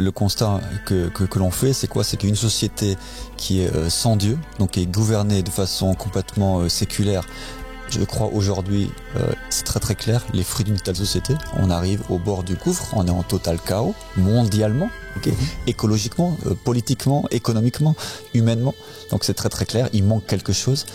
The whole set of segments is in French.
le constat que l'on fait, c'est quoi? C'est qu'une société qui est sans Dieu, donc qui est gouvernée de façon complètement séculaire. Je crois aujourd'hui, c'est très très clair, les fruits d'une telle société. On arrive au bord du gouffre, on est en total chaos, mondialement, okay, écologiquement, politiquement, économiquement, humainement. Donc c'est très très clair, il manque quelque chose.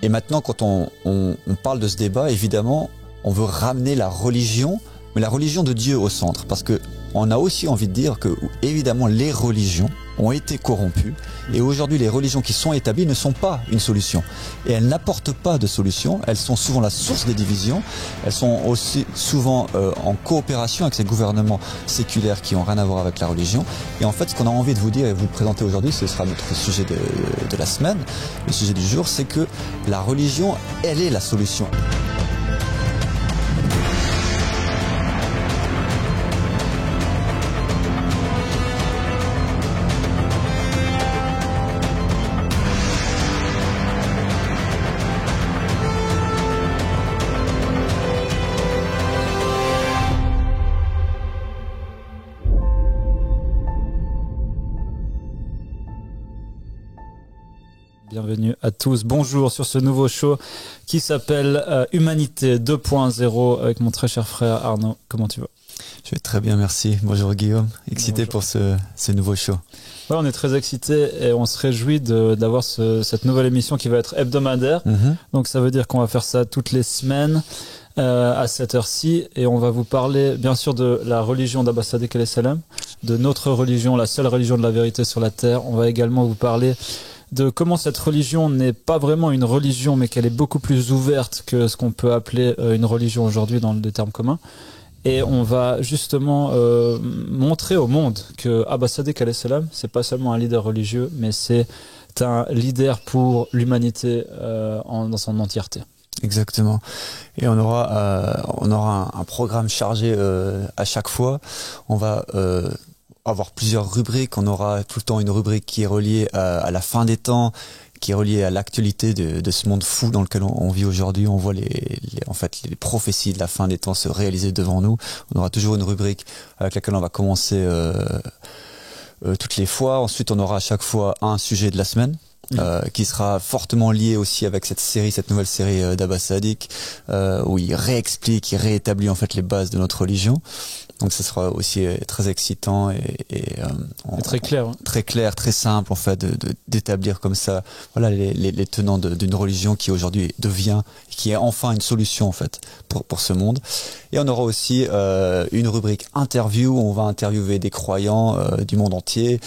Et maintenant, quand on parle de ce débat, évidemment, on veut ramener la religion, mais la religion de Dieu au centre. Parce que on a aussi envie de dire que, évidemment, les religions ont été corrompues. Et aujourd'hui, les religions qui sont établies ne sont pas une solution. Et elles n'apportent pas de solution. Elles sont souvent la source des divisions. Elles sont aussi souvent en coopération avec ces gouvernements séculaires qui n'ont rien à voir avec la religion. Et en fait, ce qu'on a envie de vous dire et vous le présenter aujourd'hui, ce sera notre sujet de la semaine, le sujet du jour, c'est que la religion, elle est la solution. Bienvenue à tous, bonjour sur ce nouveau show qui s'appelle Humanité 2.0 avec mon très cher frère Arnaud. Comment tu vas? Je vais très bien, merci. Bonjour Guillaume, excité bonjour. Pour ce nouveau show. Ouais, on est très excités et on se réjouit d'avoir cette nouvelle émission qui va être hebdomadaire. Donc ça veut dire qu'on va faire ça toutes les semaines à cette heure-ci et on va vous parler bien sûr de la religion d'Abba Sadiq alayhi salam, de notre religion, la seule religion de la vérité sur la terre. On va également vous parler de comment cette religion n'est pas vraiment une religion, mais qu'elle est beaucoup plus ouverte que ce qu'on peut appeler une religion aujourd'hui dans le terme commun. Et on va justement montrer au monde que Abba Sadiq alayhi salam, c'est pas seulement un leader religieux, mais c'est un leader pour l'humanité dans son entièreté. Exactement. Et on aura un programme chargé à chaque fois. On va avoir plusieurs rubriques. On aura tout le temps une rubrique qui est reliée à la fin des temps, qui est reliée à l'actualité de ce monde fou dans lequel on vit aujourd'hui. On voit en fait les prophéties de la fin des temps se réaliser devant nous. On aura toujours une rubrique avec laquelle on va commencer toutes les fois. Ensuite, on aura à chaque fois un sujet de la semaine. Qui sera fortement lié aussi avec cette nouvelle série d'Abba Sadiq, où il réexplique, il réétablit en fait les bases de notre religion. Donc ce sera aussi très excitant et très clair, hein. Très clair, très simple en fait d'établir comme ça, voilà les tenants d'une religion qui aujourd'hui qui est enfin une solution en fait pour ce monde. Et on aura aussi une rubrique interview où on va interviewer des croyants du monde entier.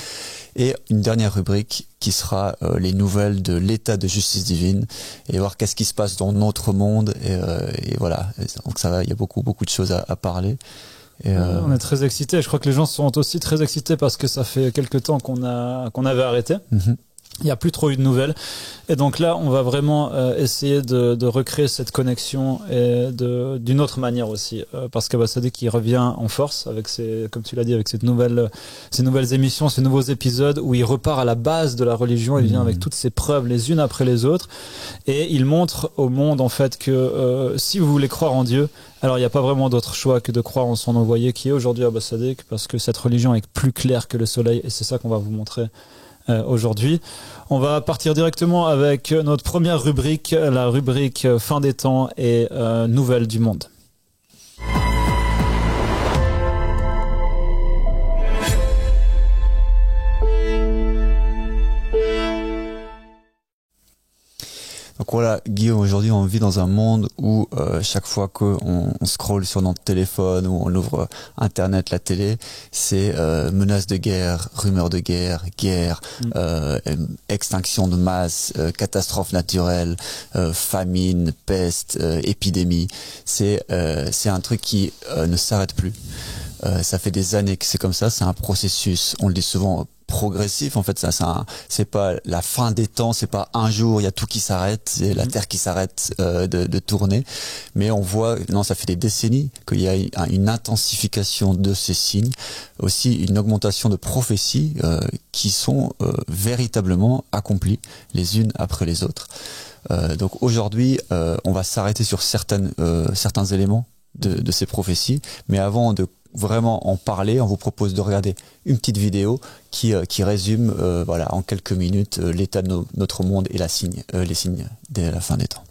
Et une dernière rubrique qui sera les nouvelles de l'état de justice divine et voir qu'est-ce qui se passe dans notre monde et voilà. Donc ça va, il y a beaucoup de choses à parler. On est très excités. Je crois que les gens sont aussi très excités parce que ça fait quelque temps qu'on avait arrêté. Il n'y a plus trop eu de nouvelles. Et donc là, on va vraiment essayer de recréer cette connexion et d'une autre manière aussi. Parce qu'Abba Sadiq qui revient en force avec comme tu l'as dit, avec ces nouvelles émissions, ces nouveaux épisodes où il repart à la base de la religion. Il vient avec toutes ces preuves les unes après les autres. Et il montre au monde en fait que si vous voulez croire en Dieu, alors il n'y a pas vraiment d'autre choix que de croire en son envoyé qui est aujourd'hui Abba Sadiq, parce que cette religion est plus claire que le soleil et c'est ça qu'on va vous montrer aujourd'hui. On va partir directement avec notre première rubrique, la rubrique fin des temps et nouvelles du monde. Donc voilà, Guillaume, aujourd'hui on vit dans un monde où chaque fois qu'on scrolle sur notre téléphone ou on ouvre Internet, la télé, c'est menaces de guerre, rumeurs de guerre, extinction de masse, catastrophes naturelles, famine, peste, épidémie. C'est un truc qui ne s'arrête plus. Ça fait des années que c'est comme ça, c'est un processus, on le dit souvent, progressif. En fait, c'est pas la fin des temps, c'est pas un jour, il y a tout qui s'arrête, c'est la Terre qui s'arrête de tourner. Mais on voit, non, ça fait des décennies qu'il y a une intensification de ces signes, aussi une augmentation de prophéties qui sont véritablement accomplies les unes après les autres. Donc aujourd'hui, on va s'arrêter sur certains éléments de ces prophéties, mais avant vraiment en parler, on vous propose de regarder une petite vidéo qui résume voilà, en quelques minutes l'état de notre monde et les signes de la fin des temps.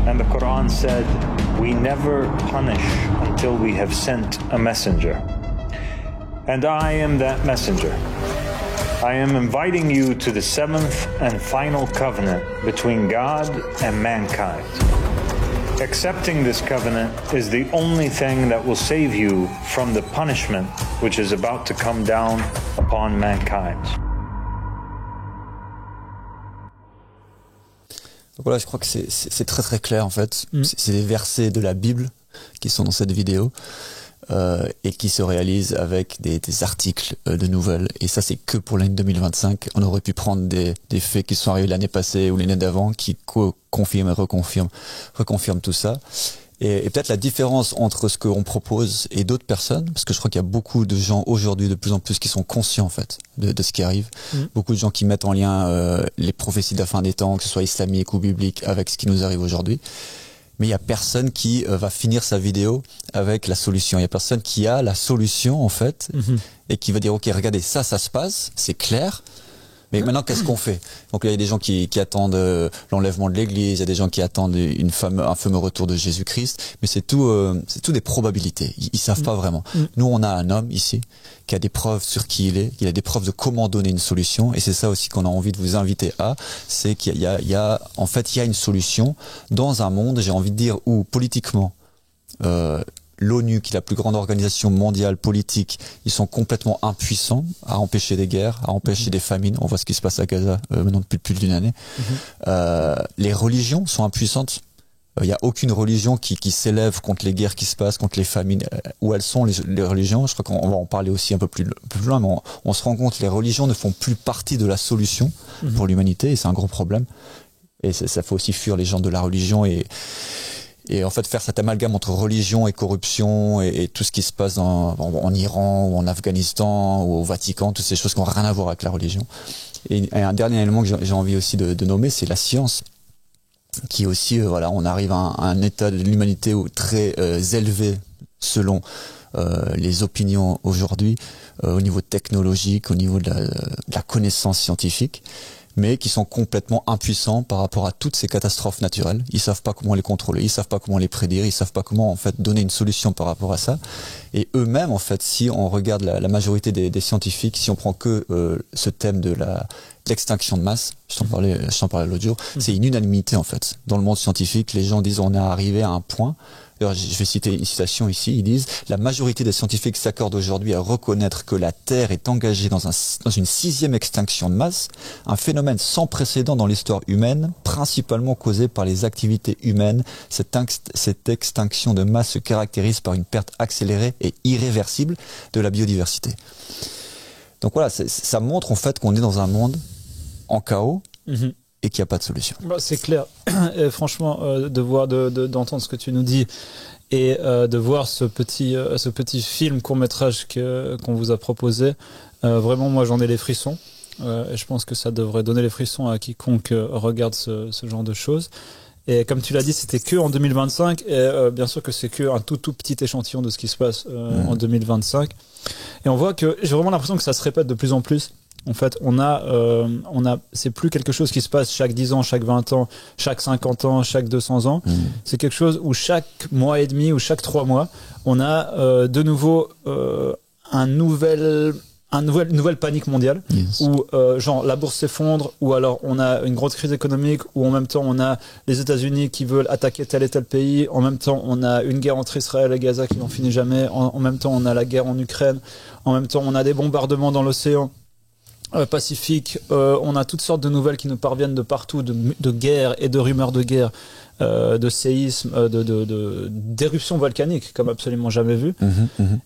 And the Quran said, "We never punish until we have sent a messenger. And I am that messenger. I am inviting you to the seventh and final covenant between God and mankind. Accepting this covenant is the only thing that will save you from the punishment which is about to come down upon mankind." Voilà, je crois que c'est très très clair en fait. C'est des versets de la Bible qui sont dans cette vidéo et qui se réalisent avec des articles de nouvelles. Et ça, c'est que pour l'année 2025. On aurait pu prendre des faits qui sont arrivés l'année passée ou l'année d'avant qui confirment et reconfirment tout ça. Et peut-être la différence entre ce qu'on propose et d'autres personnes, parce que je crois qu'il y a beaucoup de gens aujourd'hui de plus en plus qui sont conscients en fait de ce qui arrive. Beaucoup de gens qui mettent en lien les prophéties de la fin des temps, que ce soit islamique ou biblique, avec ce qui nous arrive aujourd'hui. Mais il y a personne qui va finir sa vidéo avec la solution. Il y a personne qui a la solution en fait et qui va dire ok, regardez, ça se passe, c'est clair. Mais maintenant, qu'est-ce qu'on fait? Donc là, il y a des gens qui attendent l'enlèvement de l'Église, il y a des gens qui attendent un fameux retour de Jésus-Christ, mais c'est tout des probabilités. Ils savent pas vraiment. Nous, on a un homme ici qui a des preuves sur qui il a des preuves de comment donner une solution, et c'est ça aussi qu'on a envie de vous inviter c'est qu'il y a une solution dans un monde, j'ai envie de dire, où politiquement, l'ONU, qui est la plus grande organisation mondiale politique, ils sont complètement impuissants à empêcher des guerres, à empêcher des famines. On voit ce qui se passe à Gaza maintenant depuis plus d'une année. Les religions sont impuissantes. Il n'y a aucune religion qui s'élève contre les guerres qui se passent, contre les famines. Où elles sont les religions? Je crois qu'on va en parler aussi un peu plus loin, mais on se rend compte que les religions ne font plus partie de la solution pour l'humanité, et c'est un gros problème. Et ça fait aussi fuir les gens de la religion et en fait faire cet amalgame entre religion et corruption et tout ce qui se passe en Iran ou en Afghanistan ou au Vatican, toutes ces choses qui n'ont rien à voir avec la religion. Et un dernier élément que j'ai envie aussi de nommer, c'est la science, qui aussi, voilà, on arrive à un état de l'humanité très élevé selon les opinions aujourd'hui, au niveau technologique, au niveau de la connaissance scientifique, mais qui sont complètement impuissants par rapport à toutes ces catastrophes naturelles. Ils savent pas comment les contrôler, ils savent pas comment les prédire, ils savent pas comment en fait donner une solution par rapport à ça. Et eux-mêmes, en fait, si on regarde la majorité des scientifiques, si on prend que ce thème de l'extinction de masse, je t'en parlais l'autre jour, c'est une unanimité en fait. Dans le monde scientifique, les gens disent on est arrivé à un point. Alors, je vais citer une citation ici, ils disent « La majorité des scientifiques s'accordent aujourd'hui à reconnaître que la Terre est engagée dans une 6e extinction de masse, un phénomène sans précédent dans l'histoire humaine, principalement causé par les activités humaines. Cette extinction de masse se caractérise par une perte accélérée et irréversible de la biodiversité. » Donc voilà, ça montre en fait qu'on est dans un monde en chaos, et qu'il n'y a pas de solution. C'est clair. Et franchement, d'entendre ce que tu nous dis et de voir ce petit film court-métrage qu'on vous a proposé, vraiment, moi, j'en ai les frissons. Et je pense que ça devrait donner les frissons à quiconque regarde ce genre de choses. Et comme tu l'as dit, c'était que en 2025. Et bien sûr que c'est que un tout petit échantillon de ce qui se passe en 2025. Et on voit que j'ai vraiment l'impression que ça se répète de plus en plus. En fait, c'est plus quelque chose qui se passe chaque 10 ans, chaque 20 ans, chaque 50 ans, chaque 200 ans. C'est quelque chose où chaque mois et demi ou chaque 3 mois, on a de nouveau une nouvelle panique mondiale, où genre la bourse s'effondre, ou alors on a une grosse crise économique, où en même temps on a les États-Unis qui veulent attaquer tel et tel pays, en même temps on a une guerre entre Israël et Gaza qui n'en finit jamais, en même temps on a la guerre en Ukraine, en même temps on a des bombardements dans l'océan Pacifique, on a toutes sortes de nouvelles qui nous parviennent de partout, de guerres et de rumeurs de guerre, de séismes, d'éruptions volcaniques comme absolument jamais vu.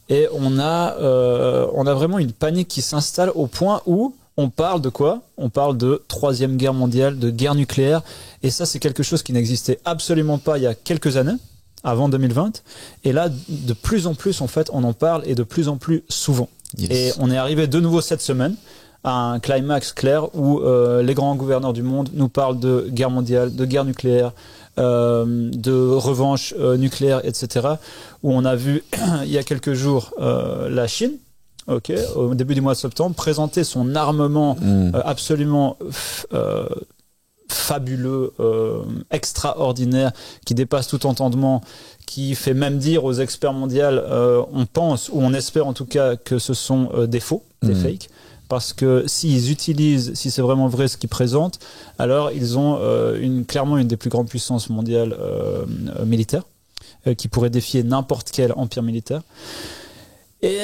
Et on a vraiment une panique qui s'installe au point où on parle de quoi ? On parle de troisième guerre mondiale, de guerre nucléaire. Et ça, c'est quelque chose qui n'existait absolument pas il y a quelques années, avant 2020. Et là, de plus en plus, en fait, on en parle et de plus en plus souvent. Et on est arrivé de nouveau cette semaine à un climax clair où les grands gouverneurs du monde nous parlent de guerre mondiale, de guerre nucléaire, de revanche nucléaire, etc. Où on a vu il y a quelques jours la Chine, au début du mois de septembre, présenter son armement absolument fabuleux, extraordinaire, qui dépasse tout entendement, qui fait même dire aux experts mondiaux, on pense ou on espère en tout cas que ce sont des faux, des fakes. Parce que si c'est vraiment vrai ce qu'ils présentent, alors ils ont clairement une des plus grandes puissances mondiales militaires, qui pourrait défier n'importe quel empire militaire. Et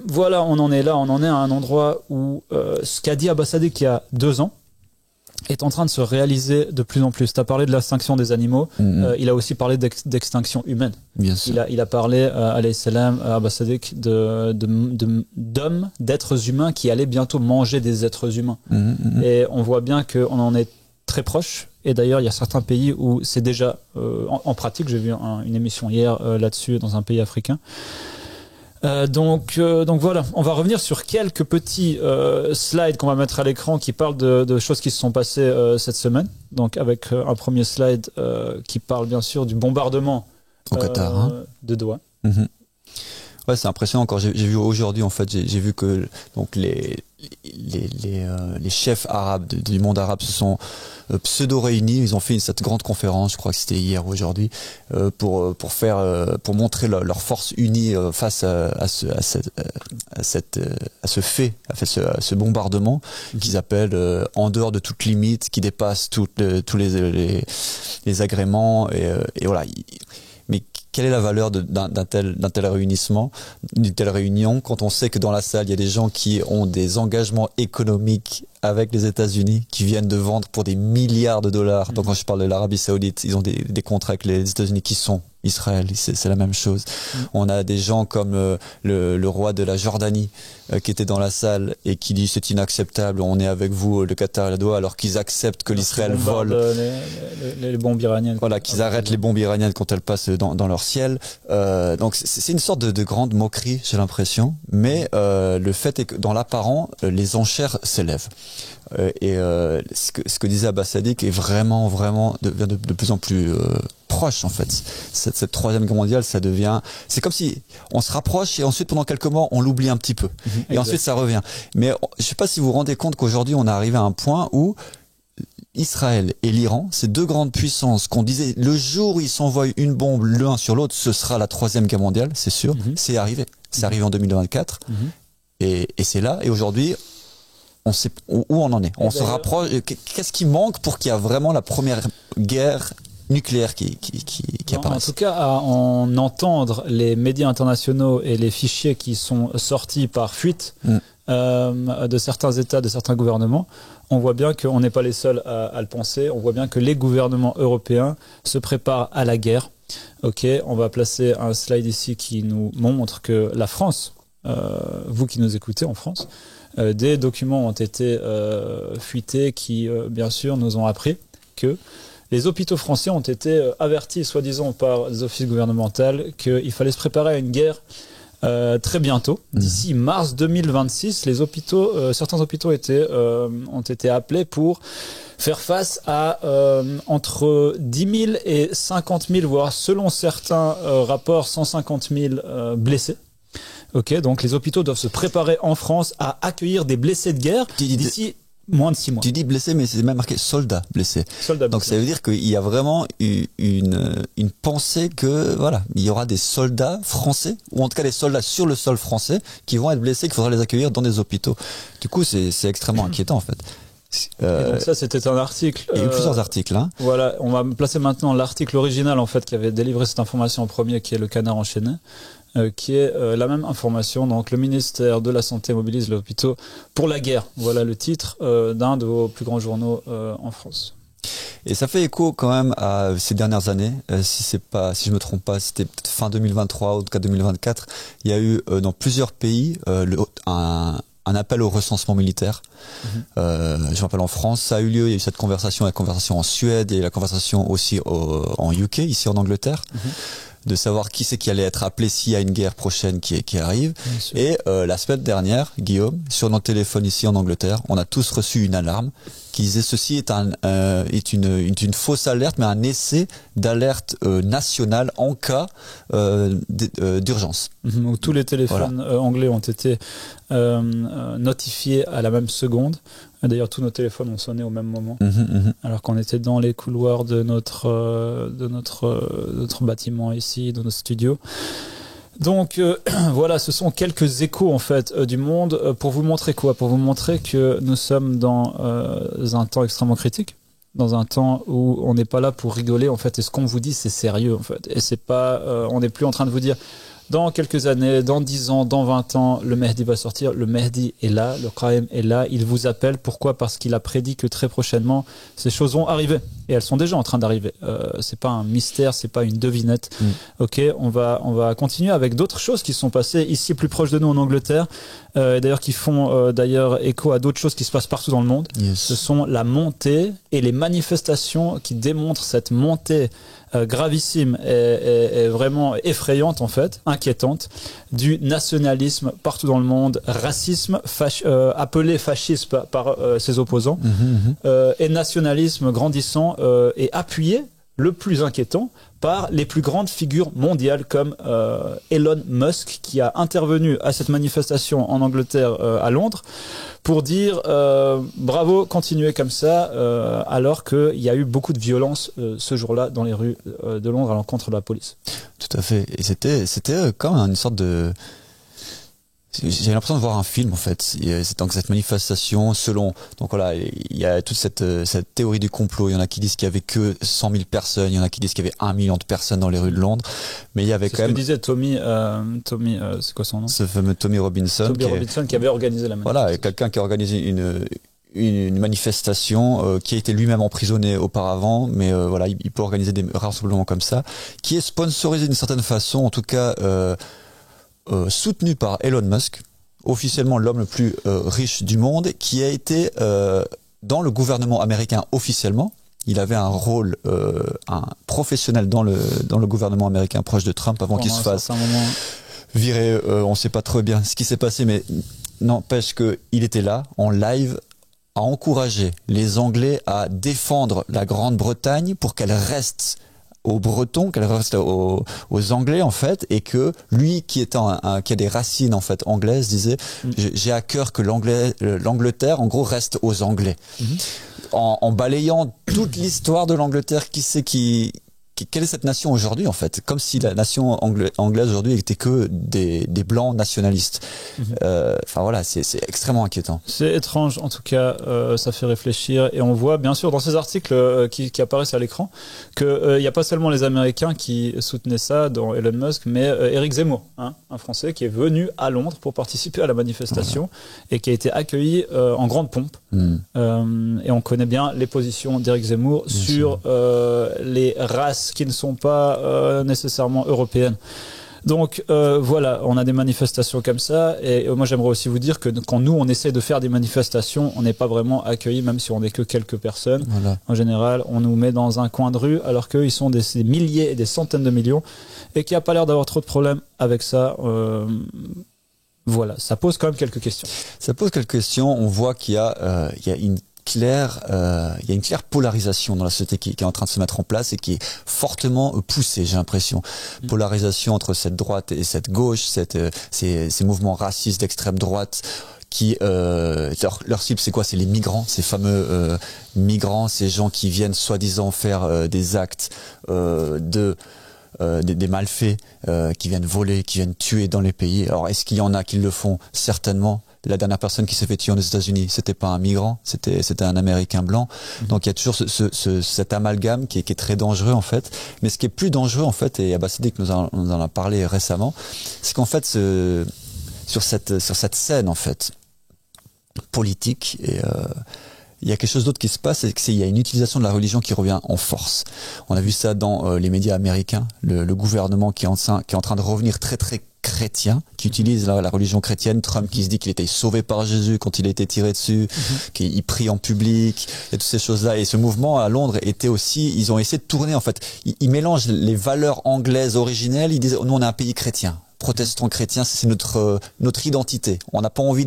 voilà, on en est là, on en est à un endroit où ce qu'a dit Abbas Sadiq il y a 2 ans est en train de se réaliser de plus en plus. Tu as parlé de l'extinction des animaux, il a aussi parlé d'extinction humaine. Bien sûr. Il a parlé, alayhi salam, Abbas Sadiq, d'hommes, d'êtres humains qui allaient bientôt manger des êtres humains. Et on voit bien qu'on en est très proche. Et d'ailleurs, il y a certains pays où c'est déjà en pratique. J'ai vu une émission hier là-dessus dans un pays africain. Donc voilà, on va revenir sur quelques petits slides qu'on va mettre à l'écran qui parlent de choses qui se sont passées cette semaine. Donc avec un premier slide qui parle bien sûr du bombardement au Qatar, de Doha. Ouais, c'est impressionnant. Quand j'ai vu aujourd'hui, en fait, j'ai vu que donc les chefs arabes du monde arabe se sont pseudo réunis. Ils ont fait cette grande conférence, je crois que c'était hier ou aujourd'hui, pour montrer leur force unie face à ce bombardement qu'ils appellent en dehors de toute limite, qui dépasse tous les agréments et voilà. Mais quelle est la valeur d'un tel réunissement, d'une telle réunion, quand on sait que dans la salle, il y a des gens qui ont des engagements économiques avec les États-Unis, qui viennent de vendre pour des milliards de dollars. Donc quand je parle de l'Arabie Saoudite, ils ont des contrats avec les États-Unis qui sont Israël, c'est la même chose. On a des gens comme le roi de la Jordanie qui était dans la salle et qui dit c'est inacceptable, on est avec vous, le Qatar et la Doha, alors qu'ils acceptent que l'Israël vole les bombes iraniennes. Voilà, qu'ils arrêtent les bombes iraniennes quand elles passent dans leur ciel. Donc c'est une sorte de grande moquerie, j'ai l'impression. Mais le fait est que dans l'apparent, les enchères s'élèvent. Ce que disait Abbas Sadiq est vraiment devient de plus en plus proche en fait. Cette troisième guerre mondiale, c'est comme si on se rapproche et ensuite pendant quelques mois on l'oublie un petit peu et ensuite ça revient. Mais je sais pas si vous vous rendez compte qu'aujourd'hui on est arrivé à un point où Israël et l'Iran, ces deux grandes puissances qu'on disait le jour où ils s'envoient une bombe l'un sur l'autre, ce sera la troisième guerre mondiale, c'est sûr. C'est arrivé. C'est arrivé en 2024 et c'est là. Et aujourd'hui on sait où on en est. On se rapproche. Qu'est-ce qui manque pour qu'il y ait vraiment la première guerre nucléaire qui apparaisse? En tout cas, à en entendre les médias internationaux et les fichiers qui sont sortis par fuite de certains États, de certains gouvernements, on voit bien qu'on n'est pas les seuls à le penser. On voit bien que les gouvernements européens se préparent à la guerre. Ok, on va placer un slide ici qui nous montre que la France, vous qui nous écoutez en France, des documents ont été fuités qui, bien sûr, nous ont appris que les hôpitaux français ont été avertis, soi-disant par les offices gouvernementaux, qu'il fallait se préparer à une guerre très bientôt. D'ici mars 2026, les hôpitaux, certains hôpitaux ont été appelés pour faire face à entre 10 000 et 50 000, voire selon certains rapports, 150 000 blessés. Ok, donc les hôpitaux doivent se préparer en France à accueillir des blessés de guerre d'ici moins de 6 mois. Tu dis blessés, mais c'est même marqué soldats blessés. Donc ça veut dire qu'il y a vraiment une pensée que voilà, il y aura des soldats français, ou en tout cas des soldats sur le sol français, qui vont être blessés, qu'il faudra les accueillir dans des hôpitaux. Du coup, c'est extrêmement inquiétant en fait. Donc ça, c'était un article. Il y a eu plusieurs articles. Hein. Voilà, on va placer maintenant l'article original en fait qui avait délivré cette information en premier, qui est le Canard enchaîné. Qui est la même information. Donc, le ministère de la Santé mobilise les hôpitaux pour la guerre. Voilà le titre d'un de vos plus grands journaux en France. Et ça fait écho quand même à ces dernières années. Si je me trompe pas, c'était peut-être fin 2023 ou en tout cas 2024. Il y a eu dans plusieurs pays un appel au recensement militaire. Je me rappelle en France, ça a eu lieu. Il y a eu cette conversation, la conversation en Suède et la conversation aussi en UK, ici en Angleterre. De savoir qui c'est qui allait être appelé s'il y a une guerre prochaine qui arrive. Et la semaine dernière, Guillaume, sur nos téléphones ici en Angleterre, on a tous reçu une alarme qui disait ceci est une fausse alerte, mais un essai d'alerte nationale en cas d'urgence. Où tous les téléphones anglais ont été notifiés à la même seconde. D'ailleurs, tous nos téléphones ont sonné au même moment, alors qu'on était dans les couloirs de notre bâtiment ici, de notre studio. Donc voilà, ce sont quelques échos en fait du monde pour vous montrer quoi ? Pour vous montrer que nous sommes dans un temps extrêmement critique, dans un temps où on n'est pas là pour rigoler en fait. Et ce qu'on vous dit, c'est sérieux en fait. Et c'est pas, on n'est plus en train de vous dire. Dans quelques années, dans 10 ans, dans 20 ans, le Mehdi va sortir. Le Mehdi est là, le Qaïm est là. Il vous appelle. Pourquoi ? Parce qu'il a prédit que très prochainement, ces choses vont arriver. Et elles sont déjà en train d'arriver. C'est pas un mystère, c'est pas une devinette. Ok, on va continuer avec d'autres choses qui sont passées ici, plus proche de nous en Angleterre. D'ailleurs, qui font d'ailleurs écho à d'autres choses qui se passent partout dans le monde. Ce sont la montée et les manifestations qui démontrent cette montée gravissime et vraiment effrayante en fait, inquiétante, du nationalisme partout dans le monde, racisme appelé fascisme par ses opposants, et nationalisme grandissant et appuyé, le plus inquiétant, par les plus grandes figures mondiales comme Elon Musk, qui a intervenu à cette manifestation en Angleterre à Londres pour dire bravo, continuez comme ça, alors qu'il y a eu beaucoup de violence ce jour-là dans les rues de Londres à l'encontre de la police. Tout à fait. Et c'était comme une sorte de... J'ai l'impression de voir un film en fait. C'est donc cette manifestation selon, donc voilà, il y a toute cette théorie du complot. Il y en a qui disent qu'il y avait que 100 000 personnes, il y en a qui disent qu'il y avait 1 million de personnes dans les rues de Londres, mais il y avait quand même. Ce que disait Tommy, c'est quoi son nom ? Ce fameux Tommy Robinson. Qui avait organisé la manifestation. Voilà, et quelqu'un qui a organisé une manifestation qui a été lui-même emprisonné auparavant, mais voilà, il peut organiser des rassemblements comme ça, qui est sponsorisé d'une certaine façon, en tout cas. Soutenu par Elon Musk, officiellement l'homme le plus riche du monde, qui a été dans le gouvernement américain officiellement. Il avait un rôle un professionnel dans le gouvernement américain proche de Trump avant qu'il se fasse virer. On ne sait pas trop bien ce qui s'est passé, mais n'empêche qu'il était là en live à encourager les Anglais à défendre la Grande-Bretagne pour qu'elle reste aux Bretons, qu'elle reste aux Anglais en fait, et que lui qui a des racines en fait anglaises disait j'ai à cœur que l'Angleterre en gros reste aux Anglais, en balayant toute l'histoire de l'Angleterre. Quelle est cette nation aujourd'hui en fait, comme si la nation anglaise aujourd'hui était que des blancs nationalistes. Enfin voilà, c'est extrêmement inquiétant. C'est étrange en tout cas, ça fait réfléchir, et on voit bien sûr dans ces articles qui apparaissent à l'écran que il y a pas seulement les Américains qui soutenaient ça dans Elon Musk, mais Éric Zemmour, un Français qui est venu à Londres pour participer à la manifestation et qui a été accueilli en grande pompe. Et on connaît bien les positions d'Éric Zemmour sur les races qui ne sont pas nécessairement européennes. Donc voilà, on a des manifestations comme ça, et moi j'aimerais aussi vous dire que quand nous on essaie de faire des manifestations, on n'est pas vraiment accueillis, même si on n'est que quelques personnes. Voilà. En général, on nous met dans un coin de rue, alors qu'eux ils sont des milliers et des centaines de millions, et qu'il n'y a pas l'air d'avoir trop de problèmes avec ça. Voilà, ça pose quand même quelques questions. Ça pose quelques questions. On voit qu'il y a une claire polarisation dans la société qui est en train de se mettre en place et qui est fortement poussée, j'ai l'impression. Polarisation entre cette droite et cette gauche, ces mouvements racistes d'extrême droite qui leur cible c'est quoi? C'est les migrants, ces fameux migrants, ces gens qui viennent soi-disant faire des actes des malfaits, qui viennent voler, qui viennent tuer dans les pays. Alors est-ce qu'il y en a qui le font? Certainement. La dernière personne qui s'est fait tuer aux États-Unis, c'était pas un migrant, c'était un Américain blanc. Donc il y a toujours cet amalgame qui est très dangereux en fait. Mais ce qui est plus dangereux en fait, et Abba Siddiq nous en a parlé récemment, c'est qu'en fait sur cette scène en fait politique et il y a quelque chose d'autre qui se passe, c'est qu'il y a une utilisation de la religion qui revient en force. On a vu ça dans les médias américains, le gouvernement qui est en train de revenir très très chrétien, qui utilise la religion chrétienne. Trump qui se dit qu'il était sauvé par Jésus quand il a été tiré dessus, qu'il prie en public, et toutes ces choses-là. Et ce mouvement à Londres était aussi, ils ont essayé de tourner en fait, ils mélangent les valeurs anglaises originelles, ils disent nous on est un pays chrétien. Protestants chrétiens, c'est notre identité. On n'a pas envie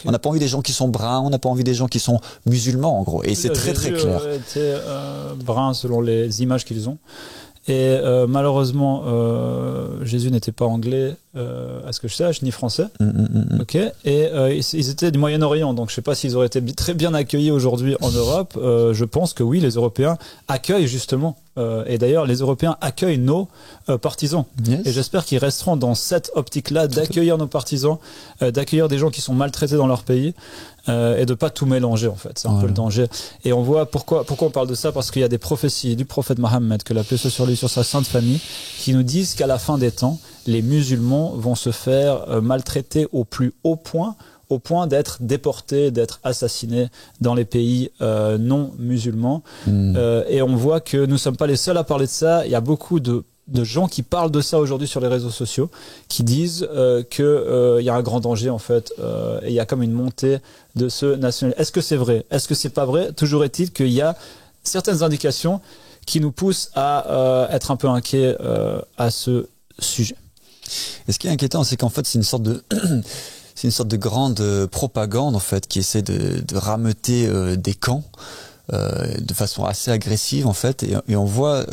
on n'a pas envie des gens qui sont bruns, on n'a pas envie des gens qui sont musulmans en gros. Et c'est très très clair. Était brun selon les images qu'ils ont. Et malheureusement, Jésus n'était pas anglais, à ce que je sache, ni français. Ok. Et ils étaient du Moyen-Orient, donc je ne sais pas s'ils auraient été très bien accueillis aujourd'hui en Europe. Je pense que oui, les Européens accueillent justement. Et d'ailleurs, les Européens accueillent nos partisans. Yes. Et j'espère qu'ils resteront dans cette optique-là d'accueillir nos partisans, d'accueillir des gens qui sont maltraités dans leur pays. Et de pas tout mélanger en fait, c'est un peu le danger. Et on voit pourquoi on parle de ça, parce qu'il y a des prophéties du prophète Mohammed, que la paix soit sur lui, sur sa sainte famille, qui nous disent qu'à la fin des temps, les musulmans vont se faire maltraiter au plus haut point, au point d'être déportés, d'être assassinés dans les pays non musulmans. Et on voit que nous sommes pas les seuls à parler de ça. Il y a beaucoup de gens qui parlent de ça aujourd'hui sur les réseaux sociaux, qui disent que y a un grand danger en fait, et il y a comme une montée de ce nationalisme. Est-ce que c'est vrai? Est-ce que c'est pas vrai? Toujours est-il qu'il y a certaines indications qui nous poussent à être un peu inquiets à ce sujet. Et ce qui est inquiétant, c'est qu'en fait, c'est une sorte de grande propagande en fait qui essaie de rameuter des camps. De façon assez agressive en fait, et on voit,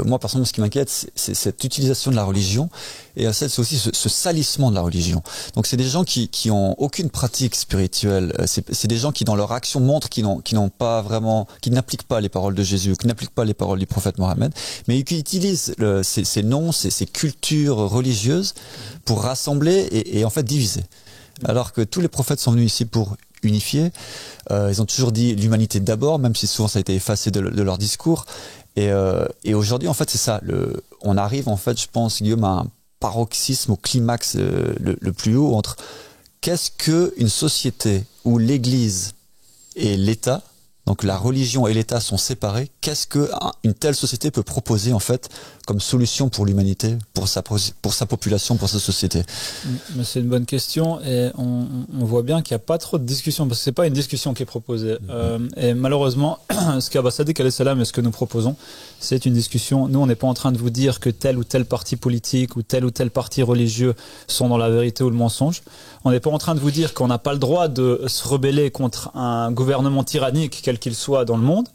moi personnellement ce qui m'inquiète, c'est cette utilisation de la religion, et c'est aussi ce salissement de la religion. Donc c'est des gens qui ont aucune pratique spirituelle, c'est des gens qui dans leur action montrent qu'ils n'ont pas vraiment, qui n'appliquent pas les paroles de Jésus, ou qui n'appliquent pas les paroles du prophète Mohammed, mais qui utilisent ces noms, ces cultures religieuses pour rassembler et en fait diviser. Alors que tous les prophètes sont venus ici pour unifiés. Ils ont toujours dit l'humanité d'abord, même si souvent ça a été effacé de leur discours. Et aujourd'hui, en fait, c'est ça. On arrive, en fait, je pense, Guillaume, à un paroxysme, au climax le plus haut entre qu'est-ce qu'une société où l'Église et l'État, donc la religion et l'État sont séparés, qu'est-ce qu'une telle société peut proposer, en fait, comme solution pour l'humanité, pour sa population, pour sa société? Mais c'est une bonne question, et on voit bien qu'il n'y a pas trop de discussion, parce que c'est pas une discussion qui est proposée. Et malheureusement, ce qu'Abba Siddiq alayhi salam et ce que nous proposons, c'est une discussion. Nous, on n'est pas en train de vous dire que tel ou tel parti politique ou tel parti religieux sont dans la vérité ou le mensonge. On n'est pas en train de vous dire qu'on n'a pas le droit de se rebeller contre un gouvernement tyrannique, quel qu'il soit dans le monde.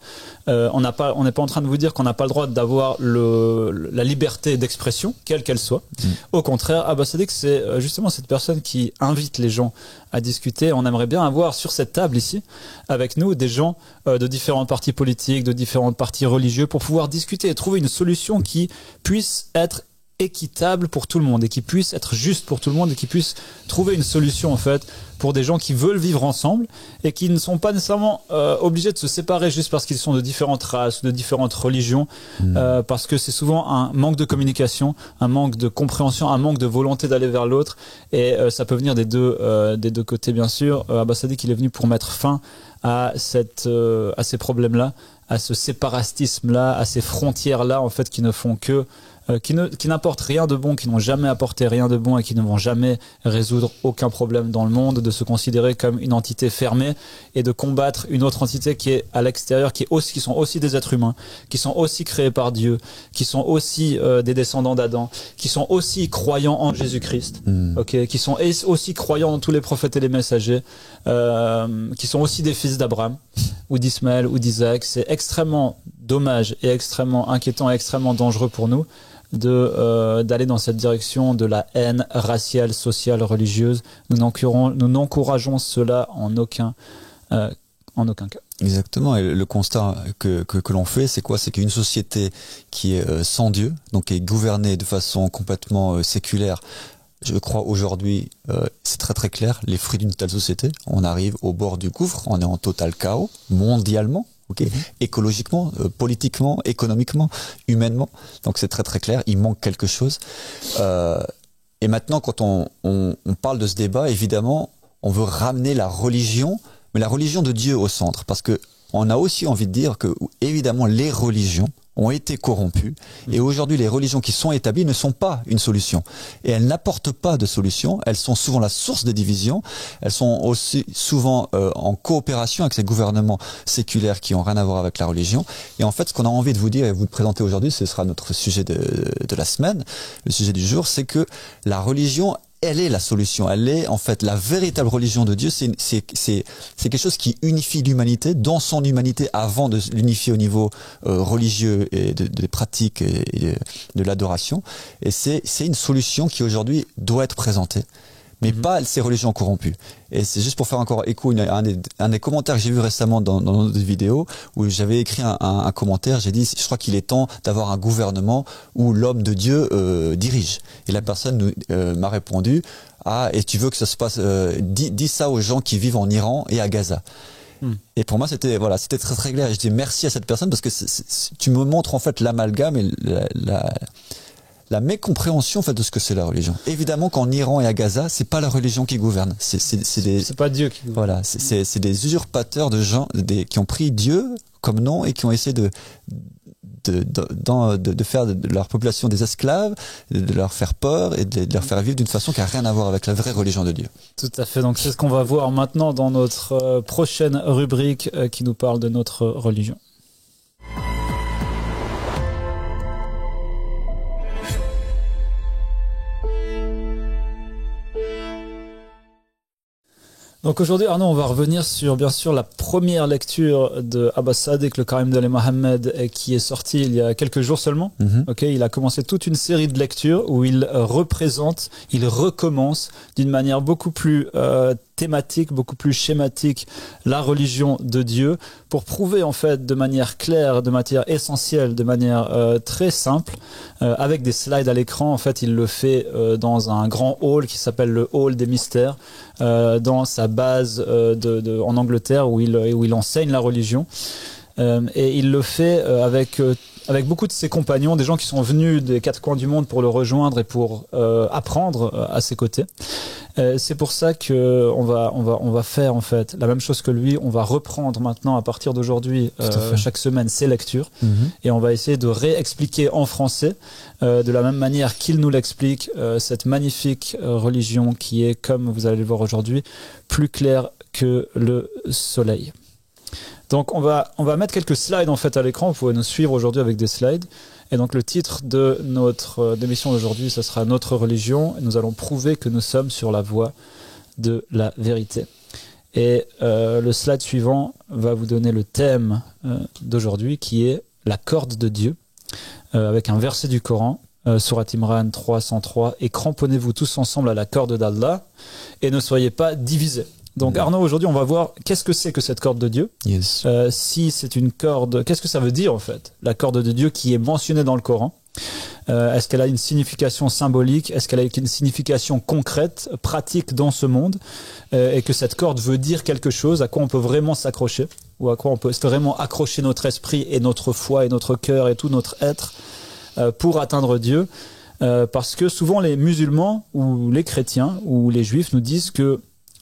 On n'est pas en train de vous dire qu'on n'a pas le droit d'avoir la liberté d'expression, quelle qu'elle soit. Au contraire, Abba Siddiq, c'est justement cette personne qui invite les gens à discuter. On aimerait bien avoir sur cette table ici, avec nous, des gens de différents partis politiques, de différents partis religieux, pour pouvoir discuter et trouver une solution qui puisse être équitable pour tout le monde et qui puisse être juste pour tout le monde et qui puisse trouver une solution en fait pour des gens qui veulent vivre ensemble et qui ne sont pas nécessairement obligés de se séparer juste parce qu'ils sont de différentes races, de différentes religions, parce que c'est souvent un manque de communication, un manque de compréhension, un manque de volonté d'aller vers l'autre, et ça peut venir des deux côtés bien sûr. Abba Siddiq, il est venu pour mettre fin à ces problèmes-là, à ce séparatisme-là, à ces frontières-là en fait qui ne font que qui n'apportent rien de bon, qui n'ont jamais apporté rien de bon et qui ne vont jamais résoudre aucun problème dans le monde, de se considérer comme une entité fermée et de combattre une autre entité qui est à l'extérieur, qui sont aussi des êtres humains, qui sont aussi créés par Dieu, qui sont aussi des descendants d'Adam, qui sont aussi croyants en Jésus-Christ, qui sont aussi croyants dans tous les prophètes et les messagers, qui sont aussi des fils d'Abraham ou d'Ismaël ou d'Isaac. C'est extrêmement dommage et extrêmement inquiétant et extrêmement dangereux pour nous d'aller dans cette direction de la haine raciale, sociale, religieuse. Nous n'encourageons cela en aucun cas. Exactement, et le constat que l'on fait, c'est quoi? C'est qu'une société qui est sans Dieu, donc qui est gouvernée de façon complètement séculaire. Je crois aujourd'hui, c'est très très clair, les fruits d'une telle société, on arrive au bord du gouffre, on est en total chaos, mondialement, écologiquement, politiquement, économiquement, humainement, donc c'est très très clair, il manque quelque chose. Et maintenant, quand on parle de ce débat, évidemment, on veut ramener la religion, mais la religion de Dieu au centre, parce que on a aussi envie de dire que, évidemment, les religions ont été corrompues, et aujourd'hui, les religions qui sont établies ne sont pas une solution. Et elles n'apportent pas de solution, elles sont souvent la source de division, elles sont aussi souvent en coopération avec ces gouvernements séculaires qui n'ont rien à voir avec la religion. Et en fait, ce qu'on a envie de vous dire et vous de présenter aujourd'hui, ce sera notre sujet de la semaine, le sujet du jour, c'est que la religion, elle est la solution, elle est en fait la véritable religion de Dieu, c'est quelque chose qui unifie l'humanité dans son humanité avant de l'unifier au niveau religieux et de pratiques et de l'adoration, et c'est une solution qui aujourd'hui doit être présentée, mais pas ces religions corrompues. Et c'est juste pour faire encore écho à un des commentaires que j'ai vu récemment dans notre vidéo, où j'avais écrit un commentaire, j'ai dit, je crois qu'il est temps d'avoir un gouvernement où l'homme de Dieu dirige. Et la personne m'a répondu, et tu veux que ça se passe, dis ça aux gens qui vivent en Iran et à Gaza. Et pour moi, c'était très très clair. Et je dis merci à cette personne parce que tu me montres en fait l'amalgame et la mécompréhension en fait de ce que c'est la religion. Évidemment qu'en Iran et à Gaza, c'est pas la religion qui gouverne, c'est pas Dieu qui gouverne. Voilà, c'est des usurpateurs de gens qui ont pris Dieu comme nom et qui ont essayé de faire de leur population des esclaves, de leur faire peur et de leur faire vivre d'une façon qui a rien à voir avec la vraie religion de Dieu. Tout à fait. Donc c'est ce qu'on va voir maintenant dans notre prochaine rubrique qui nous parle de notre religion. Donc aujourd'hui, Arnaud, on va revenir sur, bien sûr, la première lecture de Abbas Sadiq, le Karim de Mohammed, qui est sorti il y a quelques jours seulement. Il a commencé toute une série de lectures où il recommence d'une manière beaucoup plus thématique, beaucoup plus schématique, la religion de Dieu, pour prouver en fait de manière claire, de manière essentielle, de manière très simple, avec des slides à l'écran. En fait, il le fait dans un grand hall qui s'appelle le hall des mystères, dans sa base en Angleterre où il enseigne la religion, et il le fait avec beaucoup de ses compagnons, des gens qui sont venus des quatre coins du monde pour le rejoindre et pour apprendre à ses côtés. C'est pour ça que on va faire en fait la même chose que lui. On va reprendre maintenant à partir d'aujourd'hui chaque semaine ses lectures, et on va essayer de réexpliquer en français de la même manière qu'il nous l'explique, cette magnifique religion qui est, comme vous allez le voir aujourd'hui, plus claire que le soleil. Donc on va mettre quelques slides en fait à l'écran. Vous pouvez nous suivre aujourd'hui avec des slides. Et donc le titre de notre émission d'aujourd'hui, ce sera Notre religion. Et nous allons prouver que nous sommes sur la voie de la vérité. Et le slide suivant va vous donner le thème d'aujourd'hui, qui est la corde de Dieu, avec un verset du Coran, Surat Imran 303, et cramponnez-vous tous ensemble à la corde d'Allah et ne soyez pas divisés. Donc Arnaud, aujourd'hui on va voir qu'est-ce que c'est que cette corde de Dieu. Yes. Si c'est une corde, qu'est-ce que ça veut dire en fait, la corde de Dieu qui est mentionnée dans le Coran? Est-ce qu'elle a une signification symbolique? Est-ce qu'elle a une signification concrète, pratique dans ce monde? Et que cette corde veut dire quelque chose, à quoi on peut vraiment s'accrocher, ou à quoi on peut vraiment accrocher notre esprit et notre foi et notre cœur et tout notre être pour atteindre Dieu. Parce que souvent les musulmans ou les chrétiens ou les juifs nous disent que,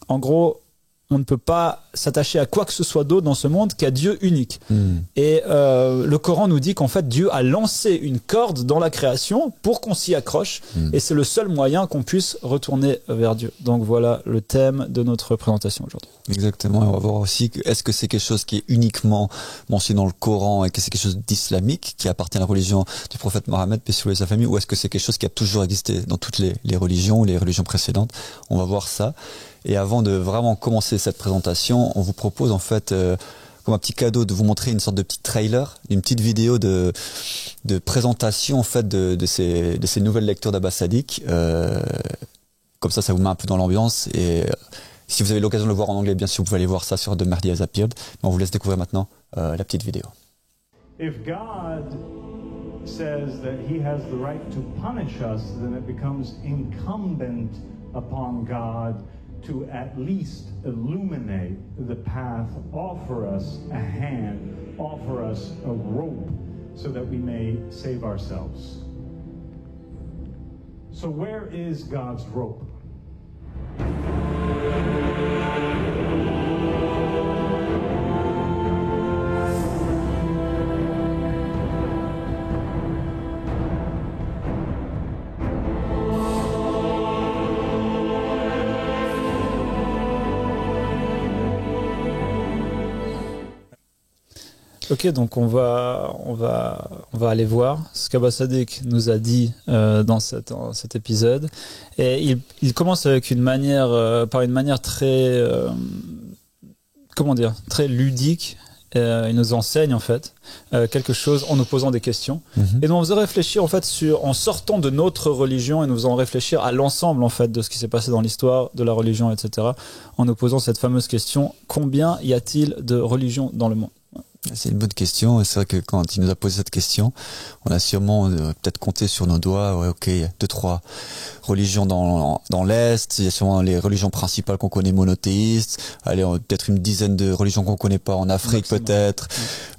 en gros, on ne peut pas s'attacher à quoi que ce soit d'autre dans ce monde qu'à Dieu unique. Et le Coran nous dit qu'en fait Dieu a lancé une corde dans la création pour qu'on s'y accroche, et c'est le seul moyen qu'on puisse retourner vers Dieu. Donc voilà le thème de notre présentation aujourd'hui. Exactement, et on va voir aussi est-ce que c'est quelque chose qui est uniquement mentionné dans le Coran et que c'est quelque chose d'islamique qui appartient à la religion du prophète Mohammed, paix sur lui et sa famille, ou est-ce que c'est quelque chose qui a toujours existé dans toutes les religions ou les religions précédentes. On va voir ça. Et avant de vraiment commencer cette présentation, on vous propose en fait, comme un petit cadeau, de vous montrer une sorte de petit trailer, une petite vidéo de présentation en fait de ces nouvelles lectures d'Abbas Sadiq. Comme ça vous met un peu dans l'ambiance. Et si vous avez l'occasion de le voir en anglais, bien sûr, vous pouvez aller voir ça sur The Mahdi Has Appeared. Mais on vous laisse découvrir maintenant la petite vidéo. If God says that he has the right to punish us, then it becomes incumbent upon God to at least illuminate the path, offer us a hand, offer us a rope, so that we may save ourselves. So where is God's rope? Ok, donc on va aller voir ce qu'Abbas Sadiq nous a dit dans cet épisode. Et il commence avec par une manière très, très ludique. Il nous enseigne en fait quelque chose en nous posant des questions et nous faisant réfléchir en fait en sortant de notre religion et nous faisant réfléchir à l'ensemble en fait de ce qui s'est passé dans l'histoire de la religion, etc. En nous posant cette fameuse question: combien y a-t-il de religions dans le monde? C'est une bonne question, et c'est vrai que quand il nous a posé cette question, on a sûrement peut-être compté sur nos doigts, ouais, ok, il y a 2-3 religions dans l'Est, il y a sûrement les religions principales qu'on connaît monothéistes, allez, peut-être une dizaine de religions qu'on connaît pas en Afrique, peut-être,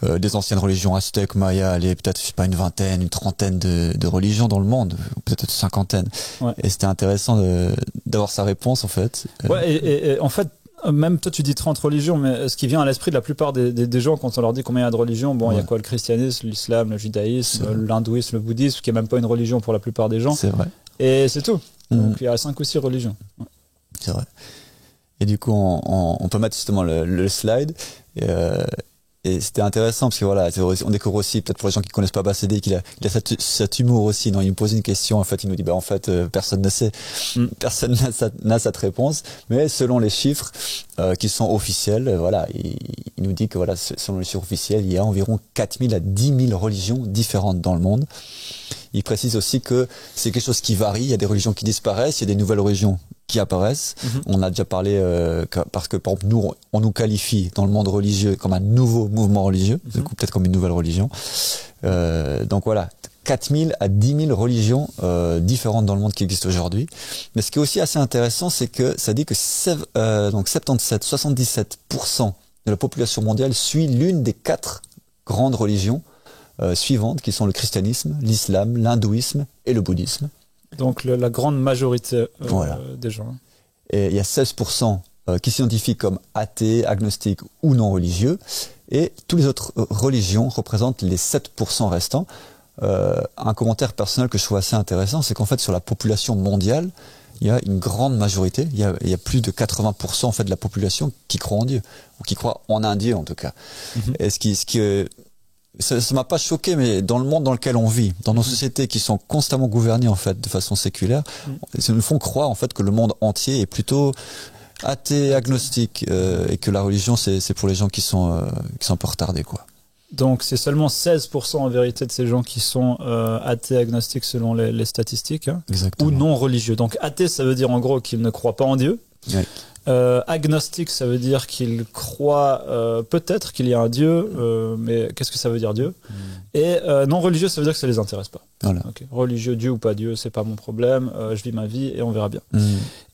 des anciennes religions aztèques, mayas, allez, peut-être, je sais pas, une vingtaine, une trentaine de religions dans le monde, peut-être une cinquantaine. Ouais. Et c'était intéressant d'avoir sa réponse, en fait. Ouais, et en fait, même toi tu dis 30 religions, mais ce qui vient à l'esprit de la plupart des gens quand on leur dit combien il y a de religions, bon, il y a quoi? Le christianisme, l'islam, le judaïsme, l'hindouisme, le bouddhisme, qui est même pas une religion pour la plupart des gens. C'est vrai. Et c'est tout. Donc il y a 5 ou 6 religions. Ouais. C'est vrai. Et du coup, on peut mettre justement le slide. Et c'était intéressant parce que voilà, on découvre aussi, peut-être pour les gens qui connaissent pas Abbas Sadiq, qu'il a cet humour aussi. Non, il nous pose une question, en fait, il nous dit, en fait, personne ne sait, personne n'a cette réponse, mais selon les chiffres qui sont officiels, voilà, il nous dit que voilà, selon les chiffres officiels, il y a environ 4000 à 10 000 religions différentes dans le monde. Il précise aussi que c'est quelque chose qui varie. Il y a des religions qui disparaissent, il y a des nouvelles religions qui apparaissent. On a déjà parlé parce que par exemple nous on nous qualifie dans le monde religieux comme un nouveau mouvement religieux, du coup peut-être comme une nouvelle religion. Donc voilà, 4000 à 10 000 religions différentes dans le monde qui existent aujourd'hui. Mais ce qui est aussi assez intéressant, c'est que ça dit que 77% de la population mondiale suit l'une des 4 grandes religions suivantes, qui sont le christianisme, l'islam, l'hindouisme et le bouddhisme. Donc la grande majorité voilà. des gens. Et il y a 16% qui s'identifient comme athées, agnostiques ou non religieux. Et toutes les autres religions représentent les 7% restants. Un commentaire personnel que je trouve assez intéressant, c'est qu'en fait sur la population mondiale, il y a une grande majorité, il y a plus de 80% en fait de la population qui croit en Dieu, ou qui croit en un Dieu en tout cas. Et ce qui ça m'a pas choqué, mais dans le monde dans lequel on vit, dans nos sociétés qui sont constamment gouvernées en fait de façon séculaire, ça nous font croire en fait que le monde entier est plutôt athée, agnostique, et que la religion c'est pour les gens qui sont un peu retardés, quoi. Donc c'est seulement 16% en vérité de ces gens qui sont athées, agnostiques selon les statistiques, hein, ou non religieux. Donc athée, ça veut dire en gros qu'ils ne croient pas en Dieu. Oui. Agnostique, ça veut dire qu'ils croient peut-être qu'il y a un Dieu, mais qu'est-ce que ça veut dire Dieu? Et non religieux, ça veut dire que ça les intéresse pas. Voilà. Okay. Religieux, Dieu ou pas Dieu, c'est pas mon problème, je vis ma vie et on verra bien.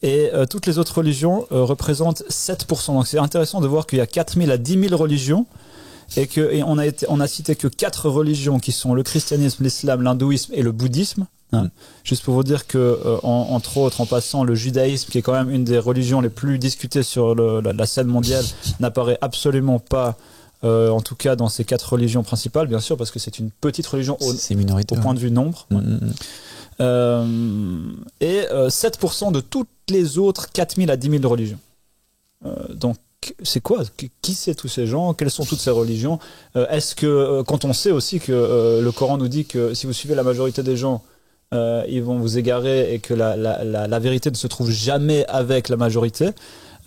Et toutes les autres religions représentent 7%. Donc c'est intéressant de voir qu'il y a 4000 à 10 000 religions et on a cité que 4 religions qui sont le christianisme, l'islam, l'hindouisme et le bouddhisme. Hein. Juste pour vous dire que, entre autres, en passant, le judaïsme, qui est quand même une des religions les plus discutées sur la scène mondiale, n'apparaît absolument pas, en tout cas dans ces 4 religions principales, bien sûr, parce que c'est une petite religion au point de vue nombre. Et 7% de toutes les autres 4000 à 10 000 religions. Donc, c'est quoi? Qui c'est tous ces gens? Quelles sont toutes ces religions? Est-ce que, quand on sait aussi que le Coran nous dit que si vous suivez la majorité des gens, ils vont vous égarer et que la vérité ne se trouve jamais avec la majorité,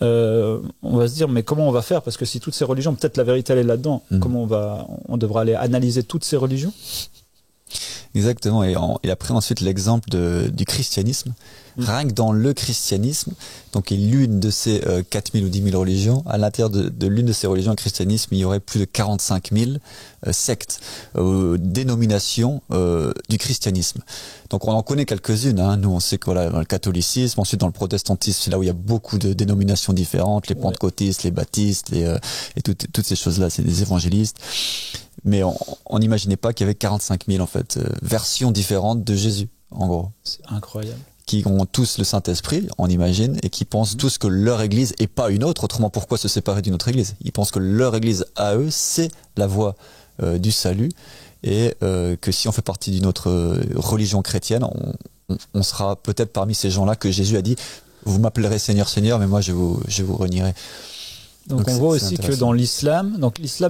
on va se dire mais comment on va faire? Parce que si toutes ces religions, peut-être la vérité elle est là-dedans, comment on devra aller analyser toutes ces religions? Exactement, et après ensuite l'exemple du christianisme. Rien que dans le christianisme, donc l'une de ces 4000 ou 10 000 religions, à l'intérieur de l'une de ces religions, le christianisme, il y aurait plus de 45 000 sectes, dénominations du christianisme. Donc on en connaît quelques-unes, hein. Nous on sait que voilà, dans le catholicisme, ensuite dans le protestantisme, c'est là où il y a beaucoup de dénominations différentes, les pentecôtistes, les baptistes, et toutes ces choses-là, c'est des évangélistes. Mais on n'imaginait pas qu'il y avait 45 000 en fait versions différentes de Jésus, en gros. C'est incroyable. Qui ont tous le Saint-Esprit, on imagine, et qui pensent tous que leur église est pas une autre. Autrement, pourquoi se séparer d'une autre église? Ils pensent que leur église à eux, c'est la voie du salut, et que si on fait partie d'une autre religion chrétienne, on sera peut-être parmi ces gens-là que Jésus a dit, vous m'appellerez Seigneur, Seigneur, mais moi je vous renierai. Donc on voit aussi que dans l'islam,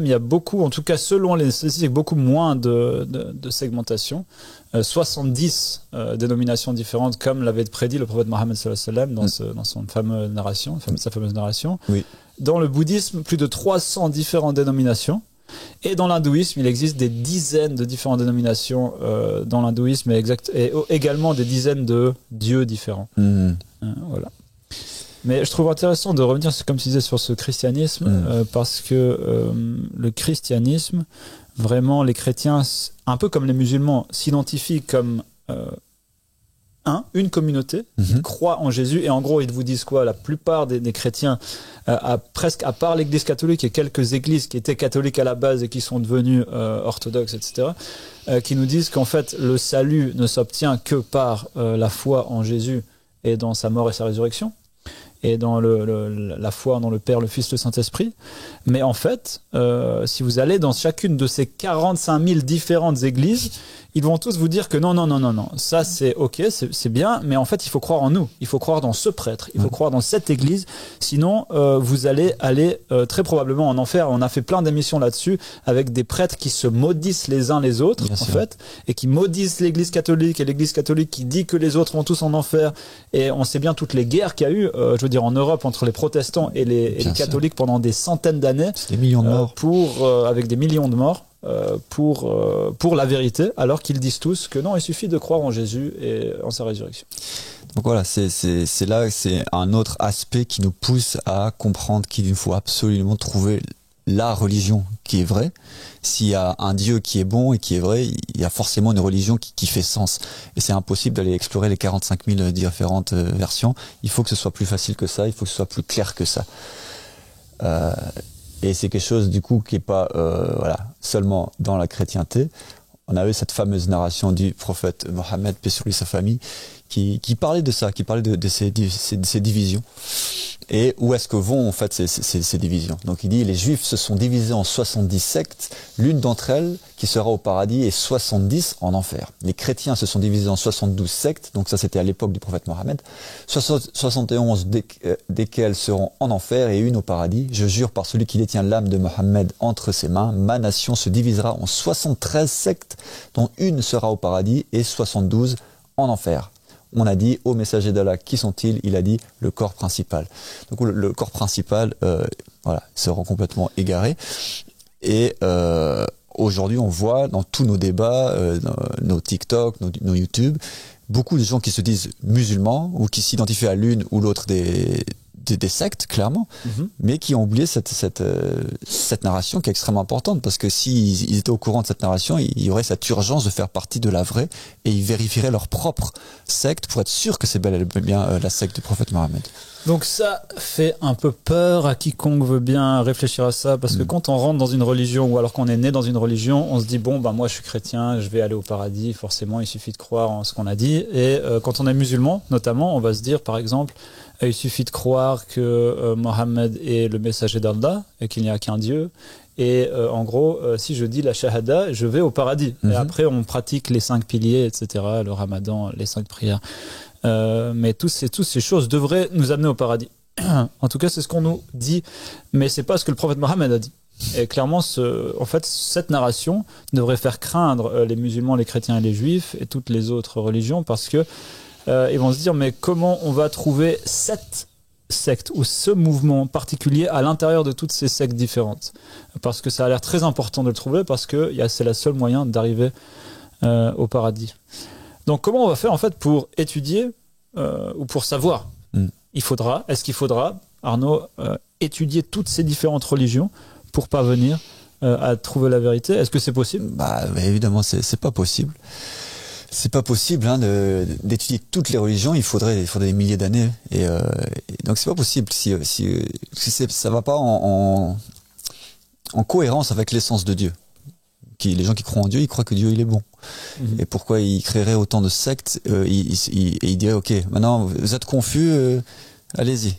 il y a beaucoup, en tout cas selon les statistiques, beaucoup moins de segmentation. 70 dénominations différentes, comme l'avait prédit le prophète Mohammed sallallahu alayhi wa sallam dans sa fameuse narration. Oui. Dans le bouddhisme, plus de 300 différentes dénominations. Et dans l'hindouisme, il existe des dizaines de différentes dénominations dans l'hindouisme et également des dizaines de dieux différents. Voilà. Mais je trouve intéressant de revenir, comme tu disais, sur ce christianisme, parce que le christianisme, vraiment, les chrétiens, un peu comme les musulmans, s'identifient comme une communauté, ils croient en Jésus, et en gros, ils vous disent quoi? La plupart des chrétiens, presque à part l'église catholique et quelques églises qui étaient catholiques à la base et qui sont devenues orthodoxes, etc., qui nous disent qu'en fait, le salut ne s'obtient que par la foi en Jésus et dans sa mort et sa résurrection, et dans la foi dans le Père, le Fils, le Saint-Esprit. Mais en fait, si vous allez dans chacune de ces 45 000 différentes églises, ils vont tous vous dire que non, ça c'est ok, c'est bien, mais en fait il faut croire en nous, il faut croire dans ce prêtre, il faut croire dans cette église, sinon vous allez aller très probablement en enfer. On a fait plein d'émissions là-dessus avec des prêtres qui se maudissent les uns les autres, fait, et qui maudissent l'église catholique, et l'église catholique qui dit que les autres vont tous en enfer, et on sait bien toutes les guerres qu'il y a eu, je veux dire en Europe, entre les protestants et les catholiques pendant des centaines d'années, des millions de morts, avec des millions de morts. Pour la vérité, alors qu'ils disent tous que non, il suffit de croire en Jésus et en sa résurrection. Donc voilà, c'est un autre aspect qui nous pousse à comprendre qu'il faut absolument trouver la religion qui est vraie. S'il y a un Dieu qui est bon et qui est vrai, il y a forcément une religion qui fait sens. Et c'est impossible d'aller explorer les 45 000 différentes versions. Il faut que ce soit plus facile que ça, il faut que ce soit plus clair que ça. Et c'est quelque chose du coup qui est pas seulement dans la chrétienté. On a eu cette fameuse narration du prophète Mohammed, paix sur lui, sa famille, qui parlait de ça, qui parlait de ces divisions. Et où est-ce que vont en fait ces divisions? Donc il dit les Juifs se sont divisés en 70 sectes, l'une d'entre elles qui sera au paradis et 70 en enfer. Les chrétiens se sont divisés en 72 sectes, donc ça c'était à l'époque du prophète Mohammed, 71 desquelles seront en enfer et une au paradis. Je jure par celui qui détient l'âme de Mohammed entre ses mains, ma nation se divisera en 73 sectes, dont une sera au paradis et 72 en enfer. On a dit, ô messager d'Allah, qui sont-ils? Il a dit, le corps principal. Donc le corps principal, se rend complètement égaré. Et aujourd'hui, on voit dans tous nos débats, nos TikTok, nos YouTube, beaucoup de gens qui se disent musulmans ou qui s'identifient à l'une ou l'autre des des sectes, clairement, mais qui ont oublié cette narration qui est extrêmement importante, parce que s'ils étaient au courant de cette narration, il y aurait cette urgence de faire partie de la vraie, et ils vérifieraient leur propre secte pour être sûr que c'est bel et bien la secte du prophète Mohammed. Donc ça fait un peu peur à quiconque veut bien réfléchir à ça, parce que quand on rentre dans une religion, ou alors qu'on est né dans une religion, on se dit bon, moi je suis chrétien, je vais aller au paradis, forcément il suffit de croire en ce qu'on a dit. Et quand on est musulman, notamment, on va se dire par exemple, il suffit de croire que Mohammed est le messager d'Allah et qu'il n'y a qu'un Dieu. Et en gros, si je dis la shahada, je vais au paradis. Et après, on pratique les 5 piliers, etc., le ramadan, les 5 prières. Mais toutes ces choses devraient nous amener au paradis. En tout cas, c'est ce qu'on nous dit, mais c'est pas ce que le prophète Mohammed a dit. Et clairement, en fait, cette narration devrait faire craindre les musulmans, les chrétiens et les juifs et toutes les autres religions, parce que ils vont se dire, mais comment on va trouver cette secte ou ce mouvement particulier à l'intérieur de toutes ces sectes différentes? Parce que ça a l'air très important de le trouver, parce que c'est le seul moyen d'arriver au paradis. Donc comment on va faire en fait pour étudier ou pour savoir? Est-ce qu'il faudra, Arnaud, étudier toutes ces différentes religions pour parvenir à trouver la vérité? Est-ce que c'est possible? Évidemment, c'est pas possible. C'est pas possible d'étudier toutes les religions. Il faudrait des milliers d'années, et donc c'est pas possible si ça va pas en cohérence avec l'essence de Dieu. Les gens qui croient en Dieu, ils croient que Dieu il est bon. Et pourquoi ils créeraient autant de sectes? Ils diraient ok, maintenant vous êtes confus, allez-y,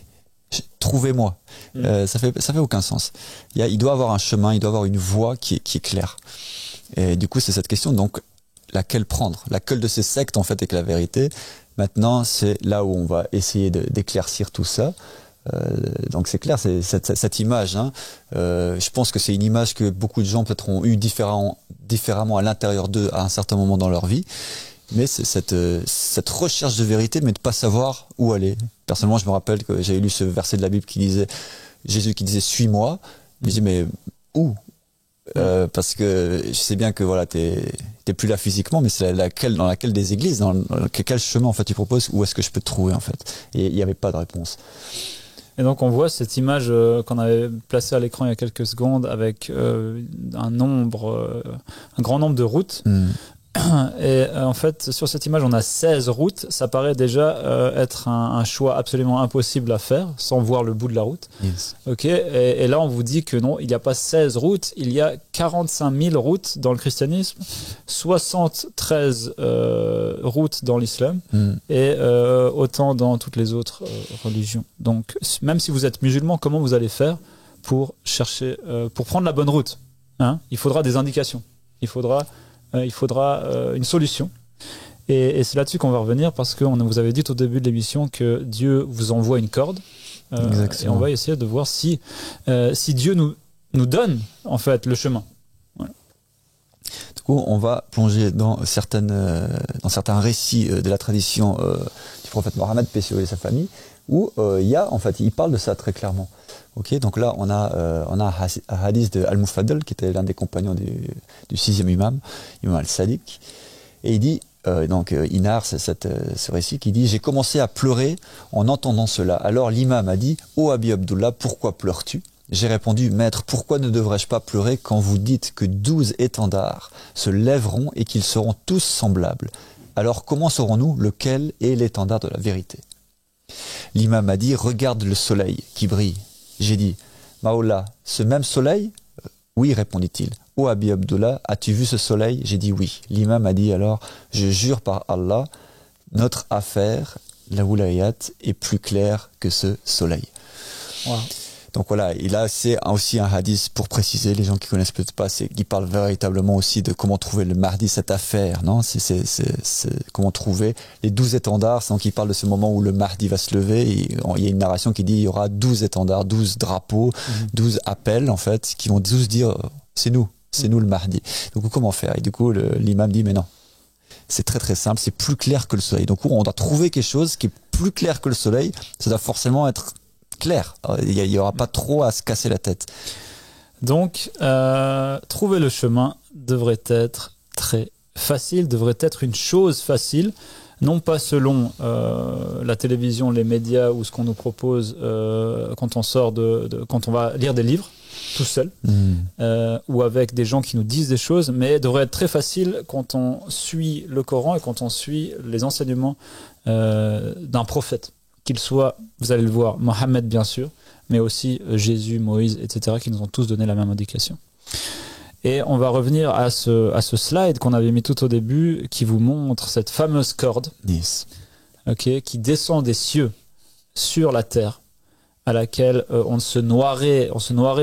trouvez-moi. Ça fait aucun sens. Il doit avoir un chemin, il doit avoir une voie qui est claire. Et du coup, c'est cette question, donc laquelle prendre? Laquelle de ces sectes en fait est la vérité? Maintenant, c'est là où on va essayer d'éclaircir tout ça. Donc c'est clair, c'est cette image. Je pense que c'est une image que beaucoup de gens peut-être ont eu différemment à l'intérieur d'eux à un certain moment dans leur vie. Mais c'est cette recherche de vérité, mais de pas savoir où aller. Personnellement, je me rappelle que j'avais lu ce verset de la Bible qui disait, Jésus qui disait suis-moi. Je me dis mais où? Parce que je sais bien que voilà, t'es plus là physiquement, mais c'est dans laquelle des églises, dans quel chemin en fait tu proposes, où est-ce que je peux te trouver en fait? Et il n'y avait pas de réponse. Et donc on voit cette image qu'on avait placée à l'écran il y a quelques secondes avec un grand nombre de routes. Et en fait, sur cette image, on a 16 routes. Ça paraît déjà être un choix absolument impossible à faire sans voir le bout de la route. Yes. Ok. Et là, on vous dit que non, il n'y a pas 16 routes, il y a 45 000 routes dans le christianisme, 73 routes dans l'islam et autant dans toutes les autres religions. Donc, même si vous êtes musulman, comment vous allez faire pour chercher, pour prendre la bonne route? Il faudra des indications. Il faudra une solution. Et c'est là-dessus qu'on va revenir, parce qu'on vous avait dit au début de l'émission que Dieu vous envoie une corde. Et on va essayer de voir si Dieu nous donne en fait le chemin. Voilà. Du coup, on va plonger dans certains récits de la tradition du prophète Mohammed, paix sur lui et sa famille, où il parle de ça très clairement. Ok, donc là on a un hadith de Al-Mufaddal, qui était l'un des compagnons du 6e imam al-Sadiq, et il dit il narre ce récit qui dit: j'ai commencé à pleurer en entendant cela. Alors l'imam a dit: ô Abi Abdullah, pourquoi pleures-tu? J'ai répondu: maître, pourquoi ne devrais-je pas pleurer quand vous dites que 12 étendards se lèveront et qu'ils seront tous semblables? Alors comment saurons-nous lequel est l'étendard de la vérité? L'imam a dit: regarde le soleil qui brille. J'ai dit: Maoula, ce même soleil? Oui, répondit-il. Ô Abi Abdullah, as-tu vu ce soleil? J'ai dit oui. L'imam a dit alors: je jure par Allah, notre affaire, la wilayat, est plus claire que ce soleil. Wow. Donc voilà, et là c'est aussi un hadith, pour préciser, les gens qui connaissent peut-être pas, c'est qui parle véritablement aussi de comment trouver le Mahdi, cette affaire, non? C'est comment trouver les 12 étendards. Donc il parle de ce moment où le Mahdi va se lever, et il y a une narration qui dit il y aura 12 étendards, 12 drapeaux, 12 appels en fait, qui vont tous dire c'est nous le Mahdi. Donc comment faire? Et du coup l'imam dit mais non, c'est très très simple, c'est plus clair que le soleil. Donc on doit trouver quelque chose qui est plus clair que le soleil, ça doit forcément être clair. Il n'y aura pas trop à se casser la tête. Donc, trouver le chemin devrait être très facile, devrait être une chose facile. non pas selon la télévision, les médias ou ce qu'on nous propose quand on sort quand on va lire des livres tout seul, ou avec des gens qui nous disent des choses, mais devrait être très facile quand on suit le Coran et quand on suit les enseignements d'un prophète, qu'il soit, vous allez le voir, Mohammed bien sûr, mais aussi Jésus, Moïse, etc., qui nous ont tous donné la même indication. Et on va revenir à ce slide qu'on avait mis tout au début, qui vous montre cette fameuse corde, Yes. qui descend des cieux sur la terre, à laquelle on se noierait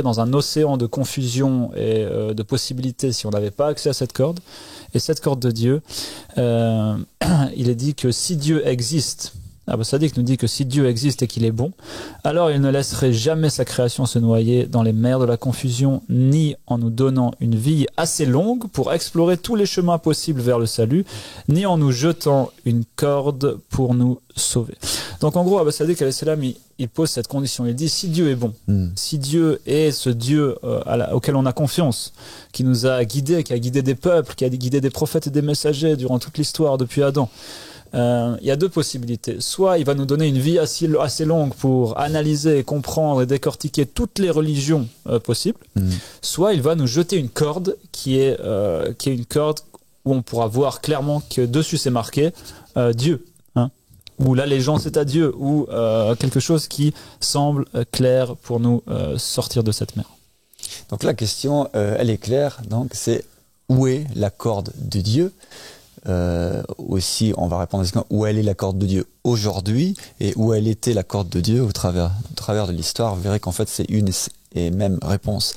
dans un océan de confusion et de possibilités si on n'avait pas accès à cette corde. Et cette corde de Dieu, il est dit que si Dieu existe, Abou Sadiq nous dit que si Dieu existe et qu'il est bon, alors il ne laisserait jamais sa création se noyer dans les mers de la confusion, ni en nous donnant une vie assez longue pour explorer tous les chemins possibles vers le salut, ni en nous jetant une corde pour nous sauver. Donc en gros, Abou Sadiq alayhi salam, il pose cette condition. Il dit, si Dieu est bon, si Dieu est ce Dieu auquel on a confiance, qui nous a guidés, qui a guidé des peuples, qui a guidé des prophètes et des messagers durant toute l'histoire depuis Adam, il y a deux possibilités. Soit il va nous donner une vie assez longue pour analyser, comprendre et décortiquer toutes les religions possibles, soit il va nous jeter une corde qui est une corde où on pourra voir clairement que dessus c'est marqué Dieu, ou l'allégeance est à Dieu, ou quelque chose qui semble clair pour nous sortir de cette mer. Donc la question, elle est claire. Donc c'est où est la corde de Dieu? Aussi, on va répondre à cette question, où elle est la corde de Dieu aujourd'hui et où elle était la corde de Dieu au travers de l'histoire. Vous verrez qu'en fait c'est une et même réponse.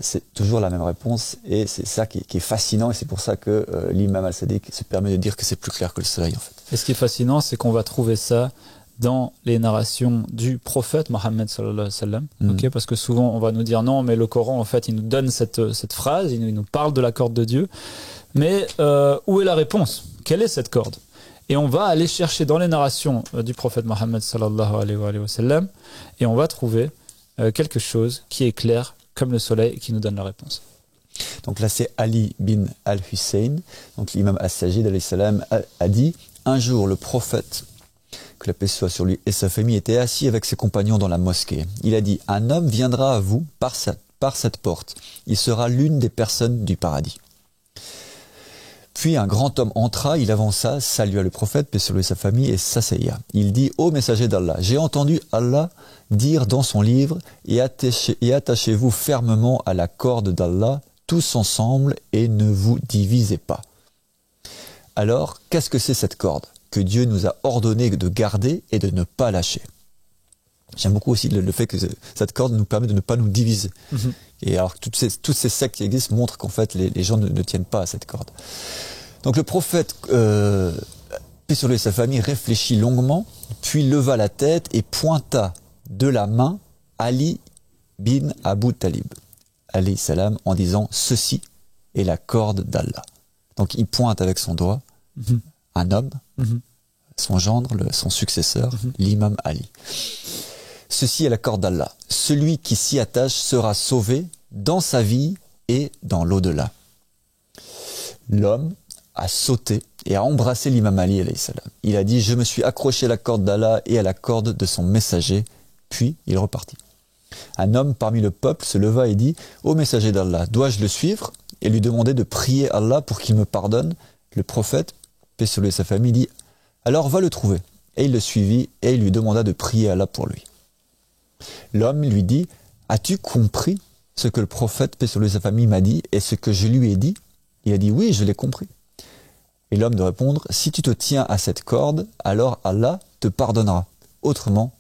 C'est toujours la même réponse et c'est ça qui est fascinant et c'est pour ça que l'imam Al-Sadiq se permet de dire que c'est plus clair que le soleil en fait. Et ce qui est fascinant, c'est qu'on va trouver ça dans les narrations du prophète Mohammed sallallahu alayhi wa sallam, parce que souvent on va nous dire non, mais le Coran en fait il nous donne cette phrase, il nous parle de la corde de Dieu, mais où est la réponse? Quelle est cette corde? Et on va aller chercher dans les narrations du prophète Mohammed sallallahu alayhi wa sallam et on va trouver quelque chose qui est clair comme le soleil et qui nous donne la réponse. Donc là c'est Ali bin al-Hussein, donc l'imam As-Sajid alayhi salam a dit: un jour le prophète, que la paix soit sur lui et sa famille, était assis avec ses compagnons dans la mosquée. Il a dit: un homme viendra à vous par cette porte, il sera l'une des personnes du paradis. Puis un grand homme entra, il avança, salua le prophète, paix sur lui et sa famille, et s'asseya. Il dit: ô messager d'Allah, j'ai entendu Allah dire dans son livre, et attachez-vous fermement à la corde d'Allah, tous ensemble, et ne vous divisez pas. Alors, qu'est-ce que c'est cette corde que Dieu nous a ordonné de garder et de ne pas lâcher? J'aime beaucoup aussi le fait que cette corde nous permet de ne pas nous diviser. Et alors toutes ces sectes qui existent montrent qu'en fait les gens ne tiennent pas à cette corde. Donc le prophète, paix sur lui et sa famille, réfléchit longuement, puis leva la tête et pointa de la main Ali bin Abu Talib, alayhi salam, en disant: ceci est la corde d'Allah. Donc il pointe avec son doigt un homme, son gendre, son successeur, l'imam Ali. Ceci est la corde d'Allah. Celui qui s'y attache sera sauvé dans sa vie et dans l'au-delà. L'homme a sauté et a embrassé l'imam Ali alayhi salam. Il a dit: je me suis accroché à la corde d'Allah et à la corde de son messager. Puis il repartit. Un homme parmi le peuple se leva et dit: ô messager d'Allah, dois-je le suivre et lui demander de prier Allah pour qu'il me pardonne? Le prophète, paix sur lui et sa famille, dit: alors va le trouver. Et il le suivit et il lui demanda de prier Allah pour lui. L'homme lui dit: as-tu compris ce que le prophète, paix sur lui et sa famille, m'a dit et ce que je lui ai dit? Il a dit: oui, je l'ai compris. Et l'homme de répondre: si tu te tiens à cette corde, alors Allah te pardonnera. Autrement,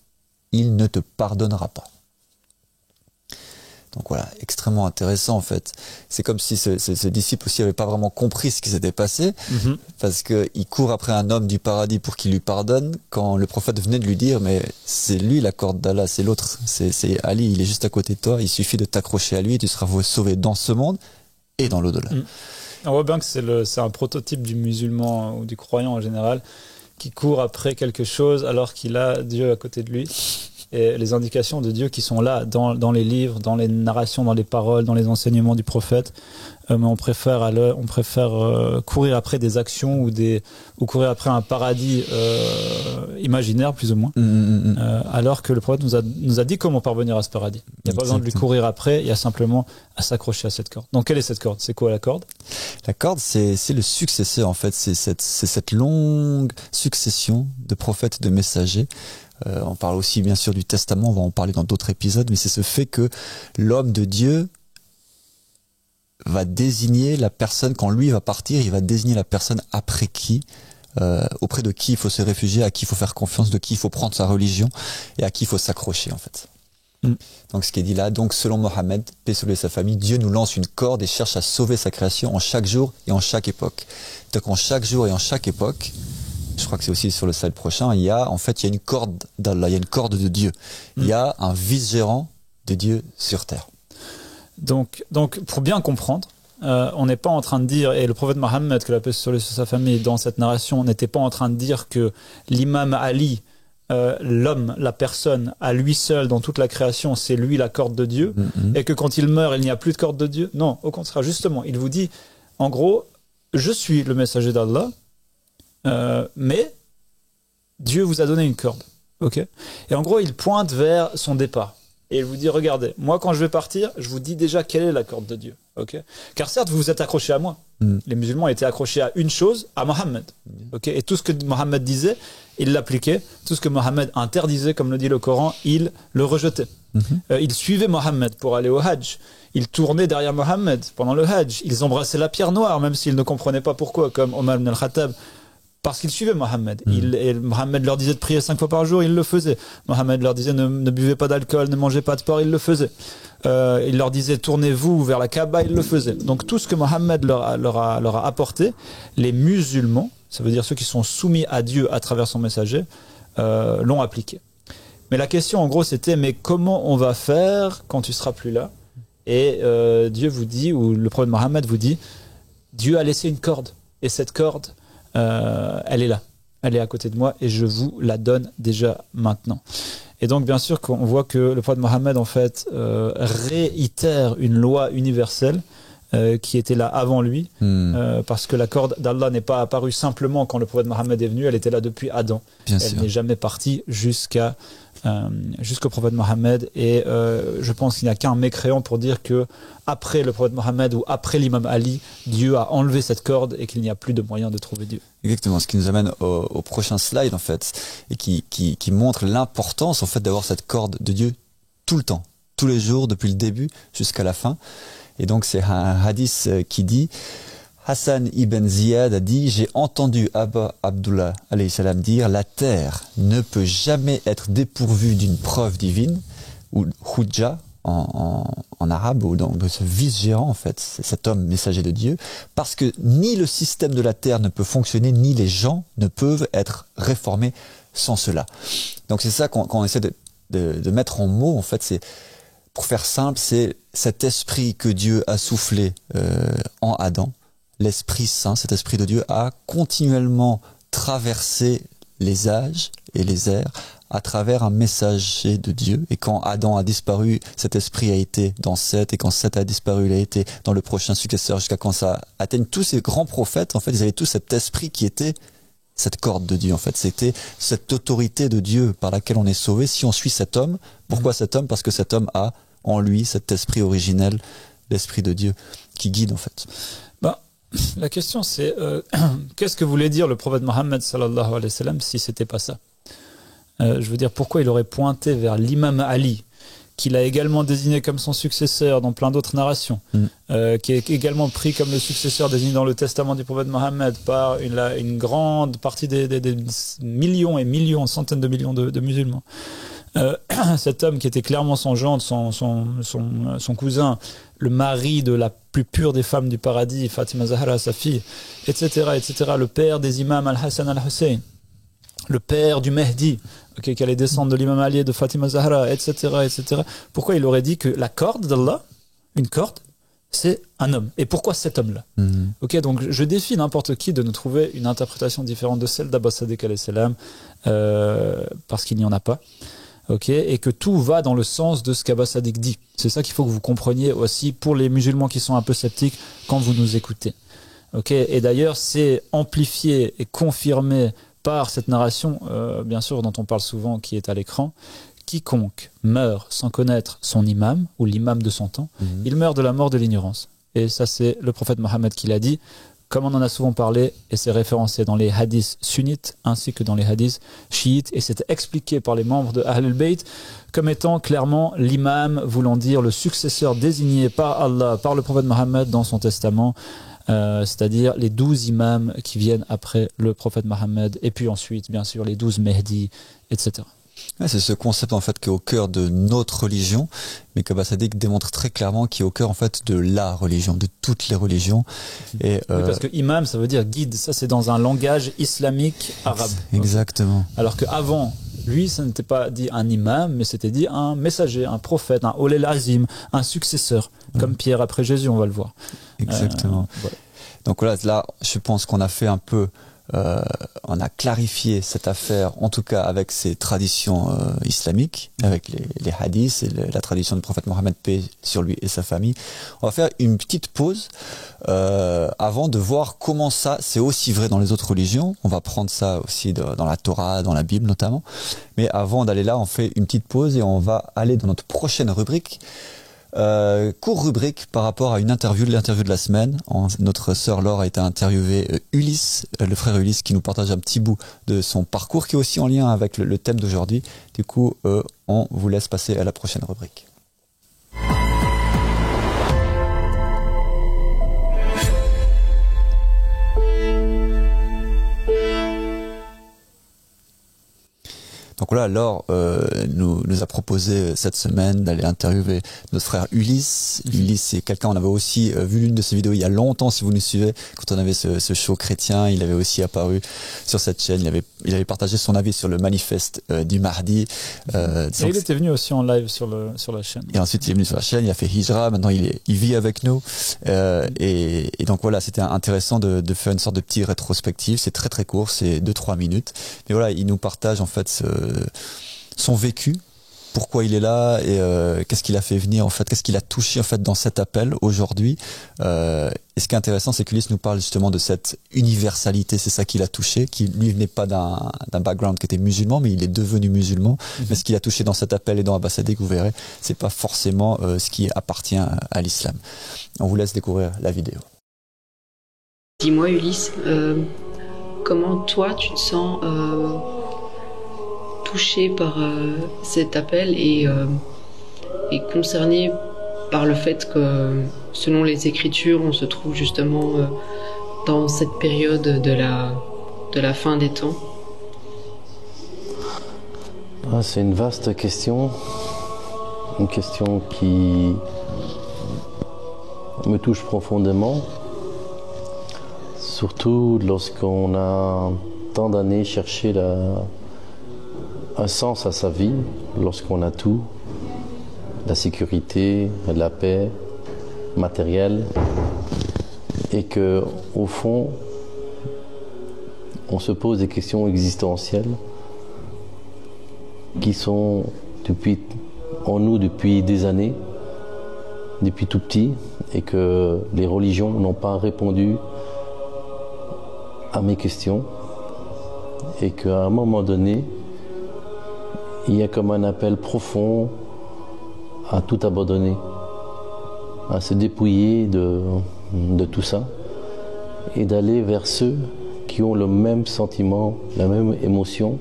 il ne te pardonnera pas. Donc voilà, extrêmement intéressant en fait. C'est comme si ce disciple aussi n'avait pas vraiment compris ce qui s'était passé, parce qu'il court après un homme du paradis pour qu'il lui pardonne, quand le prophète venait de lui dire: mais c'est lui la corde d'Allah, c'est l'autre, c'est Ali, il est juste à côté de toi, il suffit de t'accrocher à lui et tu seras sauvé dans ce monde et dans l'au-delà. On voit bien que c'est un prototype du musulman ou du croyant en général qui court après quelque chose alors qu'il a Dieu à côté de lui. et les indications de Dieu qui sont là dans les livres, dans les narrations, dans les paroles, dans les enseignements du prophète. Mais on préfère courir après des actions ou courir après un paradis imaginaire plus ou moins, alors que le prophète nous a dit comment parvenir à ce paradis. Il n'y a pas besoin de lui courir après, il y a simplement à s'accrocher à cette corde. Donc quelle est cette corde? C'est quoi la corde? La corde, c'est le successeur en fait, c'est cette longue succession de prophètes, de messagers. On parle aussi bien sûr du Testament, on va en parler dans d'autres épisodes, mais c'est ce fait que l'homme de Dieu va désigner la personne, quand lui va partir, il va désigner la personne après qui, auprès de qui il faut se réfugier, à qui il faut faire confiance, de qui il faut prendre sa religion et à qui il faut s'accrocher en fait. Donc ce qui est dit là, donc selon Mohammed, paix sur lui et sa famille, Dieu nous lance une corde et cherche à sauver sa création en chaque jour et en chaque époque. Donc en chaque jour et en chaque époque, je crois que c'est aussi sur le slide prochain, il y a une corde d'Allah, il y a une corde de Dieu. Il y a un vice-gérant de Dieu sur terre. Donc, pour bien comprendre, on n'est pas en train de dire, et le prophète Mohammed, que la paix soit sur sa famille, dans cette narration, n'était pas en train de dire que l'imam Ali, l'homme, la personne, à lui seul dans toute la création, c'est lui la corde de Dieu, et que quand il meurt, il n'y a plus de corde de Dieu. Non, au contraire, justement, il vous dit, en gros, je suis le messager d'Allah, mais Dieu vous a donné une corde. Okay. Et en gros, il pointe vers son départ. Et il vous dit, regardez, moi quand je vais partir, je vous dis déjà quelle est la corde de Dieu. Okay. Car certes, vous vous êtes accrochés à moi. Les musulmans étaient accrochés à une chose, à Mohammed. Okay. Et tout ce que Mohammed disait, il l'appliquait. Tout ce que Mohammed interdisait, comme le dit le Coran, il le rejetait. Ils suivaient Mohammed pour aller au Hajj. Ils tournaient derrière Mohammed pendant le Hajj. Ils embrassaient la pierre noire, même s'ils ne comprenaient pas pourquoi, comme Omar ibn al-Khattab. Parce qu'ils suivaient Mohammed. Et Mohammed leur disait de prier 5 fois par jour, ils le faisaient. Mohammed leur disait ne buvez pas d'alcool, ne mangez pas de porc, ils le faisaient. Il leur disait tournez-vous vers la Kaaba, ils le faisaient. Donc tout ce que Mohammed leur a apporté, les musulmans, ça veut dire ceux qui sont soumis à Dieu à travers son messager, l'ont appliqué. Mais la question en gros c'était mais comment on va faire quand tu seras plus là? Et Dieu vous dit, ou le prophète Mohammed vous dit, Dieu a laissé une corde. Et cette corde, elle est là, elle est à côté de moi et je vous la donne déjà maintenant. Et donc bien sûr qu'on voit que le prophète Mohammed en fait réitère une loi universelle qui était là avant lui, parce que la corde d'Allah n'est pas apparue simplement quand le prophète Mohammed est venu, elle était là depuis Adam. Elle n'est jamais partie jusqu'au prophète Mohammed, et je pense qu'il n'y a qu'un mécréant pour dire que après le prophète Mohammed ou après l'imam Ali, Dieu a enlevé cette corde et qu'il n'y a plus de moyen de trouver Dieu. Exactement, ce qui nous amène au prochain slide en fait, et qui montre l'importance en fait d'avoir cette corde de Dieu tout le temps, tous les jours, depuis le début jusqu'à la fin. Et donc c'est un hadith qui dit, Hassan ibn Ziyad a dit, j'ai entendu Abba Abdullah alayhi salam dire, la terre ne peut jamais être dépourvue d'une preuve divine, ou hujja en arabe, ou donc de ce vice-gérant en fait, c'est cet homme messager de Dieu, parce que ni le système de la terre ne peut fonctionner, ni les gens ne peuvent être réformés sans cela. Donc c'est ça qu'on essaie de mettre en mots en fait, c'est, pour faire simple, c'est cet esprit que Dieu a soufflé en Adam. L'Esprit Saint, cet Esprit de Dieu, a continuellement traversé les âges et les ères à travers un messager de Dieu. Et quand Adam a disparu, cet Esprit a été dans Seth, et quand Seth a disparu, il a été dans le prochain successeur, jusqu'à quand ça atteigne tous ces grands prophètes. En fait, ils avaient tous cet esprit qui était cette corde de Dieu. En fait, c'était cette autorité de Dieu par laquelle on est sauvé. Si on suit cet homme, pourquoi cet homme? Parce que cet homme a en lui cet esprit originel, l'Esprit de Dieu, qui guide en fait. La question c'est, qu'est-ce que voulait dire le prophète Mohammed sallallahu alayhi wa sallam si c'était pas ça? Je veux dire, pourquoi il aurait pointé vers l'imam Ali, qu'il a également désigné comme son successeur dans plein d'autres narrations, qui est également pris comme le successeur désigné dans le testament du prophète Mohammed par une grande partie des millions et millions, centaines de millions de musulmans. Cet homme qui était clairement son gendre, son cousin, le mari de la plus pure des femmes du paradis, Fatima Zahra, sa fille, etc., le père des imams Al-Hassan Al-Hussein, le père du Mehdi, qui allait descendre de l'imam Ali et de Fatima Zahra, etc. Pourquoi il aurait dit que la corde d'Allah, une corde, c'est un homme? Et pourquoi cet homme-là? Donc je défie n'importe qui de nous trouver une interprétation différente de celle d'Abba Sadiq alayhi salam, parce qu'il n'y en a pas. et que tout va dans le sens de ce qu'Abbas Sadiq dit. C'est ça qu'il faut que vous compreniez aussi pour les musulmans qui sont un peu sceptiques quand vous nous écoutez. Et d'ailleurs, c'est amplifié et confirmé par cette narration, bien sûr, dont on parle souvent, qui est à l'écran. Quiconque meurt sans connaître son imam, ou l'imam de son temps, il meurt de la mort de l'ignorance. Et ça, c'est le prophète Mohammed qui l'a dit, comme on en a souvent parlé, et c'est référencé dans les hadiths sunnites, ainsi que dans les hadiths chiites, et c'est expliqué par les membres de Ahl al-Bayt, comme étant clairement l'imam, voulant dire le successeur désigné par Allah, par le prophète Mohammed dans son testament, c'est-à-dire les 12 imams qui viennent après le prophète Mohammed, et puis ensuite, bien sûr, les 12 Mehdi, etc. Ouais, c'est ce concept en fait qui est au cœur de notre religion, mais qu'Abbas Sadiq démontre très clairement qui est au cœur en fait de la religion, de toutes les religions. Et oui, parce que imam, ça veut dire guide. Ça, c'est dans un langage islamique arabe. Exactement. Alors qu'avant, lui, ça n'était pas dit un imam, mais c'était dit un messager, un prophète, un olel azim, un successeur, comme Pierre après Jésus, on va le voir. Exactement. Voilà. Donc voilà, là, je pense qu'on a fait un peu. On a clarifié cette affaire, en tout cas avec ces traditions islamiques, avec les hadiths et la tradition du prophète Mohammed, paix sur lui et sa famille. On va faire une petite pause avant de voir comment ça, c'est aussi vrai dans les autres religions. On va prendre ça aussi dans la Torah, dans la Bible notamment. Mais avant d'aller là, on fait une petite pause et on va aller dans notre prochaine rubrique. Court rubrique par rapport à l'interview de la semaine. Notre sœur Laure a été interviewée Ulysse, le frère Ulysse, qui nous partage un petit bout de son parcours qui est aussi en lien avec le thème d'aujourd'hui. Du coup, on vous laisse passer à la prochaine rubrique. Donc voilà, Laure nous a proposé cette semaine d'aller interviewer notre frère Ulysse. Ulysse, c'est quelqu'un, on avait aussi vu l'une de ses vidéos il y a longtemps, si vous nous suivez, quand on avait ce show chrétien, il avait aussi apparu sur cette chaîne, il avait partagé son avis sur le manifeste du Mahdi. Et il était venu aussi en live sur la chaîne. Et ensuite il est venu sur la chaîne, il a fait Hijra, maintenant il vit avec nous. Et donc voilà, c'était intéressant de faire une sorte de petit rétrospective, c'est très très court, c'est 2-3 minutes. Mais voilà, il nous partage en fait son vécu, pourquoi il est là et qu'est-ce qu'il a fait venir en fait, qu'est-ce qu'il a touché en fait dans cet appel aujourd'hui. Et ce qui est intéressant, c'est qu'Ulysse nous parle justement de cette universalité, c'est ça qu'il a touché, qui lui venait pas d'un background qui était musulman, mais il est devenu musulman. Mais ce qu'il a touché dans cet appel et dans Abbas Sadiq, vous verrez, c'est pas forcément ce qui appartient à l'islam. On vous laisse découvrir la vidéo. Dis-moi Ulysse, comment toi tu te sens touché par cet appel et concerné par le fait que selon les Écritures on se trouve justement dans cette période de la fin des temps? C'est une vaste question, une question qui me touche profondément, surtout lorsqu'on a tant d'années cherché un sens à sa vie, lorsqu'on a tout, la sécurité, la paix matérielle, et que au fond on se pose des questions existentielles qui sont en nous depuis des années, depuis tout petit, et que les religions n'ont pas répondu à mes questions, et qu'à un moment donné il y a comme un appel profond à tout abandonner, à se dépouiller de tout ça et d'aller vers ceux qui ont le même sentiment, la même émotion,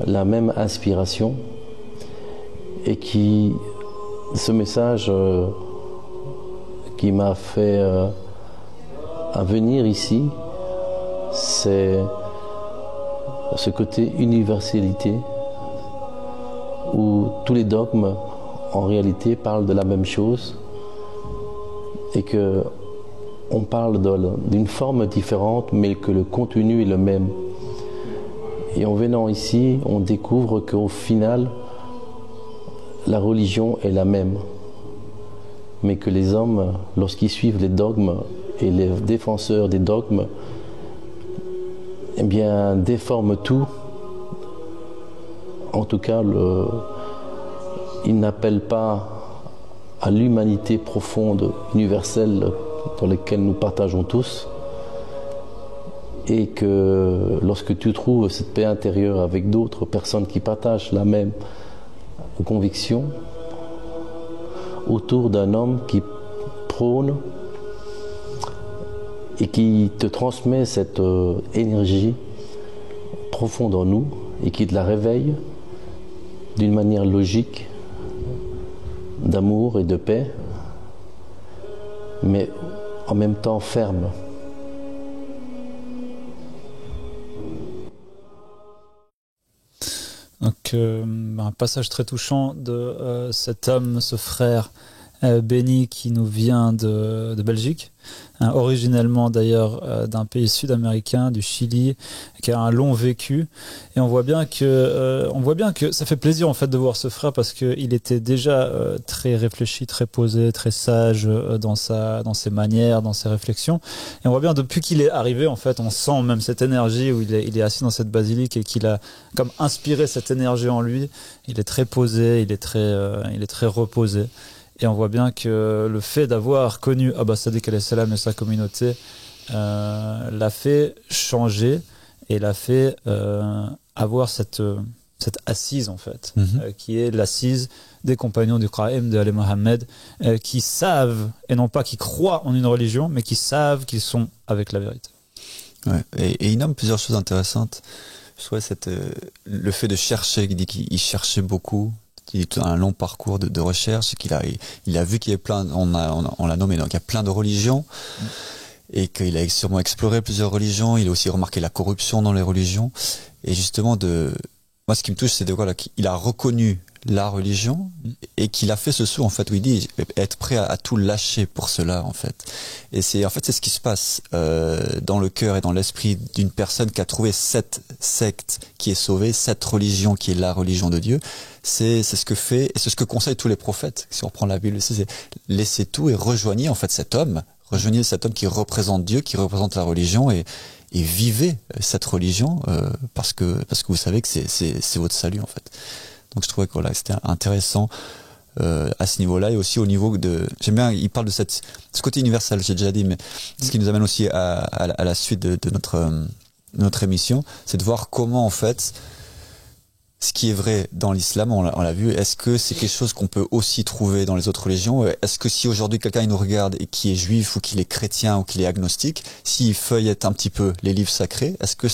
la même inspiration, et qui, ce message qui m'a fait venir ici, c'est ce côté universalité où tous les dogmes en réalité parlent de la même chose et que on parle d'une forme différente mais que le contenu est le même. Et en venant ici, on découvre qu'au final, la religion est la même, mais que les hommes, lorsqu'ils suivent les dogmes et les défenseurs des dogmes, eh bien, déforment tout en tout cas, il n'appelle pas à l'humanité profonde, universelle, dans laquelle nous partageons tous. Et que lorsque tu trouves cette paix intérieure avec d'autres personnes qui partagent la même conviction, autour d'un homme qui prône et qui te transmet cette énergie profonde en nous et qui te la réveille d'une manière logique, d'amour et de paix, mais en même temps ferme. Donc un passage très touchant de cet homme, ce frère béni qui nous vient de Belgique, originellement d'ailleurs d'un pays sud-américain, du Chili, qui a un long vécu. Et on voit bien que ça fait plaisir en fait de voir ce frère parce qu'il était déjà très réfléchi, très posé, très sage dans ses manières, dans ses réflexions. Et on voit bien depuis qu'il est arrivé, en fait, on sent même cette énergie où il est assis dans cette basilique et qu'il a comme inspiré cette énergie en lui. Il est très posé, il est très reposé. Et on voit bien que le fait d'avoir connu Abba Sadiq alayhi salam et sa communauté l'a fait changer et l'a fait avoir cette assise en fait, qui est l'assise des compagnons du Qa'im de Ali Mohammed, qui savent, et non pas qui croient en une religion, mais qui savent qu'ils sont avec la vérité. Ouais. Et il nomme plusieurs choses intéressantes. Je trouvais le fait de chercher, il dit qu'il cherchait beaucoup. Il a un long parcours de recherche, qu'il il a vu qu'il y avait plein, on l'a nommé, donc il y a plein de religions, et qu'il a sûrement exploré plusieurs religions. Il a aussi remarqué la corruption dans les religions, et justement moi ce qui me touche, c'est de voir qu'il a reconnu la religion et qu'il a fait ce saut en fait où il dit être prêt à tout lâcher pour cela en fait. Et c'est ce qui se passe dans le cœur et dans l'esprit d'une personne qui a trouvé cette secte qui est sauvée, cette religion qui est la religion de Dieu. C'est ce que fait et c'est ce que conseillent tous les prophètes. Si on reprend la Bible, c'est laissez tout et rejoignez en fait cet homme qui représente Dieu, qui représente la religion et vivez cette religion parce que vous savez que c'est votre salut en fait. Donc je trouvais que voilà, c'était intéressant à ce niveau-là et aussi au niveau de... J'aime bien, il parle de ce côté universel, j'ai déjà dit, mais ce qui nous amène aussi à la suite de notre émission, c'est de voir comment en fait, ce qui est vrai dans l'islam, on l'a vu, est-ce que c'est quelque chose qu'on peut aussi trouver dans les autres religions? Est-ce que si aujourd'hui quelqu'un nous regarde et qui est juif ou qu'il est chrétien ou qu'il est agnostique, s'il feuillette un petit peu les livres sacrés, est-ce que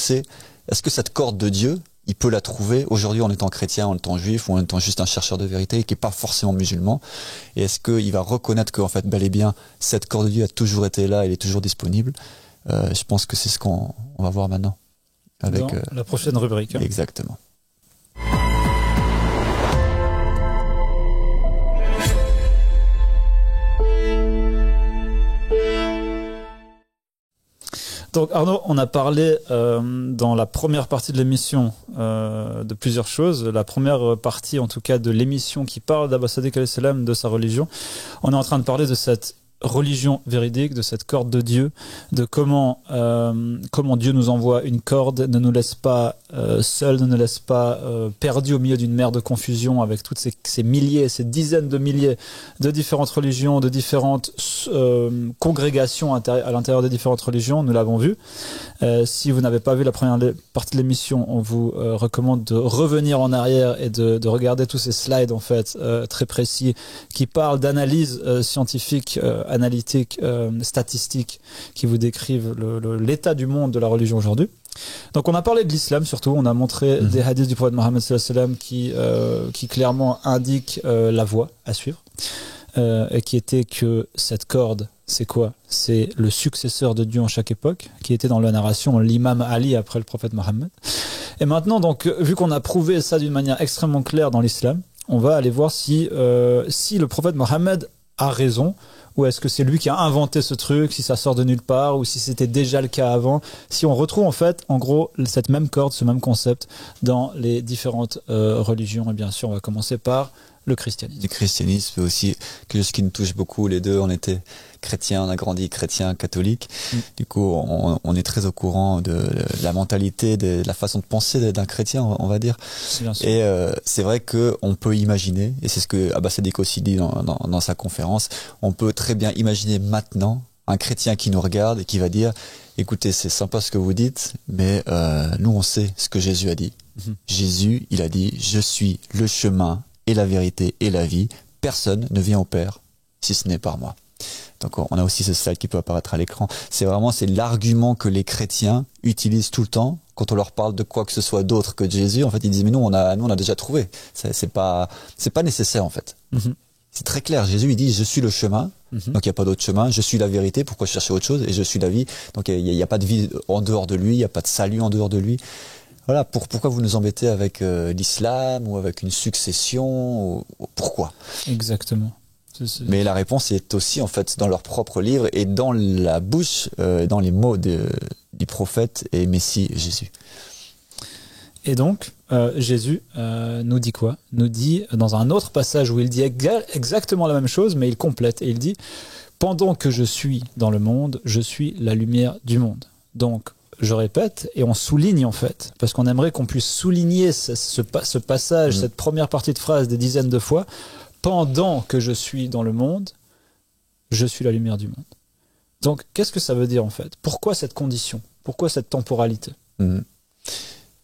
cette corde de Dieu, il peut la trouver aujourd'hui en étant chrétien, en étant juif ou en étant juste un chercheur de vérité et qui n'est pas forcément musulman? Et est-ce qu'il va reconnaître qu'en fait, bel et bien, cette corde de Dieu a toujours été là, elle est toujours disponible? Je pense que c'est ce qu'on va voir maintenant. Avec dans la prochaine rubrique. Exactement. Donc Arnaud, on a parlé dans la première partie de l'émission de plusieurs choses. La première partie, en tout cas, de l'émission qui parle d'Abba Sadiq alayhi salam, de sa religion. On est en train de parler de cette religion véridique, de cette corde de Dieu, de comment Dieu nous envoie une corde, ne nous laisse pas seuls, ne nous laisse pas perdus au milieu d'une mer de confusion avec toutes ces milliers, ces dizaines de milliers de différentes religions, de différentes congrégations à l'intérieur des différentes religions. Nous l'avons vu. Si vous n'avez pas vu la première partie de l'émission, on vous recommande de revenir en arrière et de regarder tous ces slides en fait très précis qui parlent d'analyse scientifique, analytique, statistique, qui vous décrivent l'état du monde de la religion aujourd'hui. Donc on a parlé de l'islam surtout, on a montré des hadiths du prophète Mohammed sallallahu alayhi wa sallam qui clairement indiquent la voie à suivre, et qui était que cette corde, c'est quoi? C'est le successeur de Dieu en chaque époque, qui était dans la narration l'imam Ali après le prophète Mohammed. Et maintenant, donc, vu qu'on a prouvé ça d'une manière extrêmement claire dans l'islam, on va aller voir si le prophète Mohammed a raison, ou est-ce que c'est lui qui a inventé ce truc, si ça sort de nulle part, ou si c'était déjà le cas avant. Si on retrouve en fait, en gros, cette même corde, ce même concept dans les différentes religions. Et bien sûr, on va commencer par le christianisme. Du christianisme, c'est aussi quelque chose qui nous touche beaucoup. Les deux, on était chrétiens, on a grandi chrétiens, catholiques. Du coup, on est très au courant de la mentalité, de la façon de penser d'un chrétien, on va dire. Bien sûr. Et c'est vrai qu'on peut imaginer, et c'est ce que Abba Sadik aussi dit dans sa conférence, on peut très bien imaginer maintenant un chrétien qui nous regarde et qui va dire, écoutez, c'est sympa ce que vous dites, mais nous on sait ce que Jésus a dit. Jésus, il a dit, je suis le chemin et la vérité et la vie. Personne ne vient au Père si ce n'est par moi. Donc on a aussi ce slide qui peut apparaître à l'écran. C'est l'argument que les chrétiens utilisent tout le temps quand on leur parle de quoi que ce soit d'autre que de Jésus. En fait, ils disent mais nous on a déjà trouvé. C'est pas nécessaire en fait. C'est très clair. Jésus il dit je suis le chemin. Donc il y a pas d'autre chemin. Je suis la vérité. Pourquoi chercher autre chose? Et je suis la vie. Donc il y a pas de vie en dehors de lui. Il y a pas de salut en dehors de lui. Voilà, pourquoi vous nous embêtez avec l'islam ou avec une succession pourquoi? Exactement. Mais la réponse est aussi en fait dans leur propre livre et dans la bouche, dans les mots du prophète et Messie Jésus. Et donc, Jésus nous dit quoi? Nous dit dans un autre passage où il dit exactement la même chose, mais il complète et il dit « Pendant que je suis dans le monde, je suis la lumière du monde. » Donc, je répète, et on souligne en fait, parce qu'on aimerait qu'on puisse souligner ce passage, cette première partie de phrase des dizaines de fois. Pendant que je suis dans le monde, je suis la lumière du monde. Donc, qu'est-ce que ça veut dire en fait? Pourquoi cette condition? Pourquoi cette temporalité?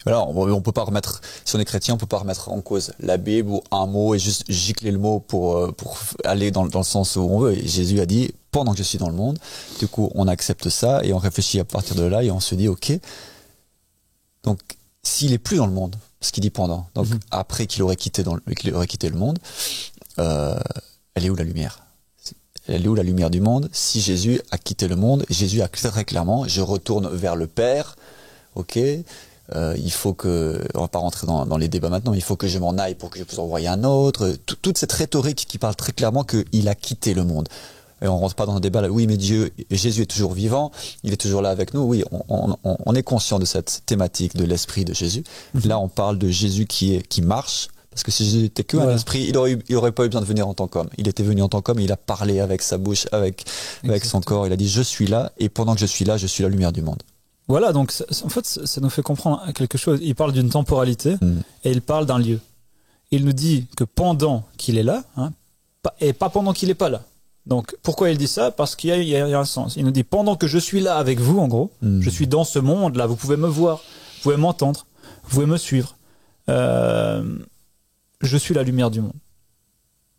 Alors, on peut pas remettre, si on est chrétien, on peut pas remettre en cause la Bible ou un mot et juste gicler le mot pour aller dans le sens où on veut. Et Jésus a dit, pendant que je suis dans le monde, du coup, on accepte ça et on réfléchit à partir de là et on se dit, ok, donc, s'il est plus dans le monde, ce qu'il dit pendant, donc après qu'il aurait quitté le monde, elle est où la lumière? Elle est où la lumière du monde? Si Jésus a quitté le monde, Jésus a très clairement, je retourne vers le Père, ok, il faut que, on va pas rentrer dans les débats maintenant, mais il faut que je m'en aille pour que je puisse envoyer un autre, toute cette rhétorique qui parle très clairement qu'il a quitté le monde. Et on rentre pas dans un débat là, oui mais Jésus est toujours vivant, il est toujours là avec nous, oui, on est conscient de cette thématique de l'esprit de Jésus. Là on parle de Jésus qui marche, parce que si Jésus n'était qu'un esprit, il aurait pas eu besoin de venir en tant qu'homme. Il était venu en tant qu'homme et il a parlé avec sa bouche, avec son corps, il a dit je suis là et pendant que je suis là, je suis la lumière du monde. Voilà, donc en fait ça nous fait comprendre quelque chose. Il parle d'une temporalité et il parle d'un lieu. Il nous dit que pendant qu'il est là, et pas pendant qu'il est pas là. Donc pourquoi il dit ça? Parce qu'il y a un sens. Il nous dit pendant que je suis là avec vous, en gros, je suis dans ce monde là, vous pouvez me voir, vous pouvez m'entendre, vous pouvez me suivre. Je suis la lumière du monde.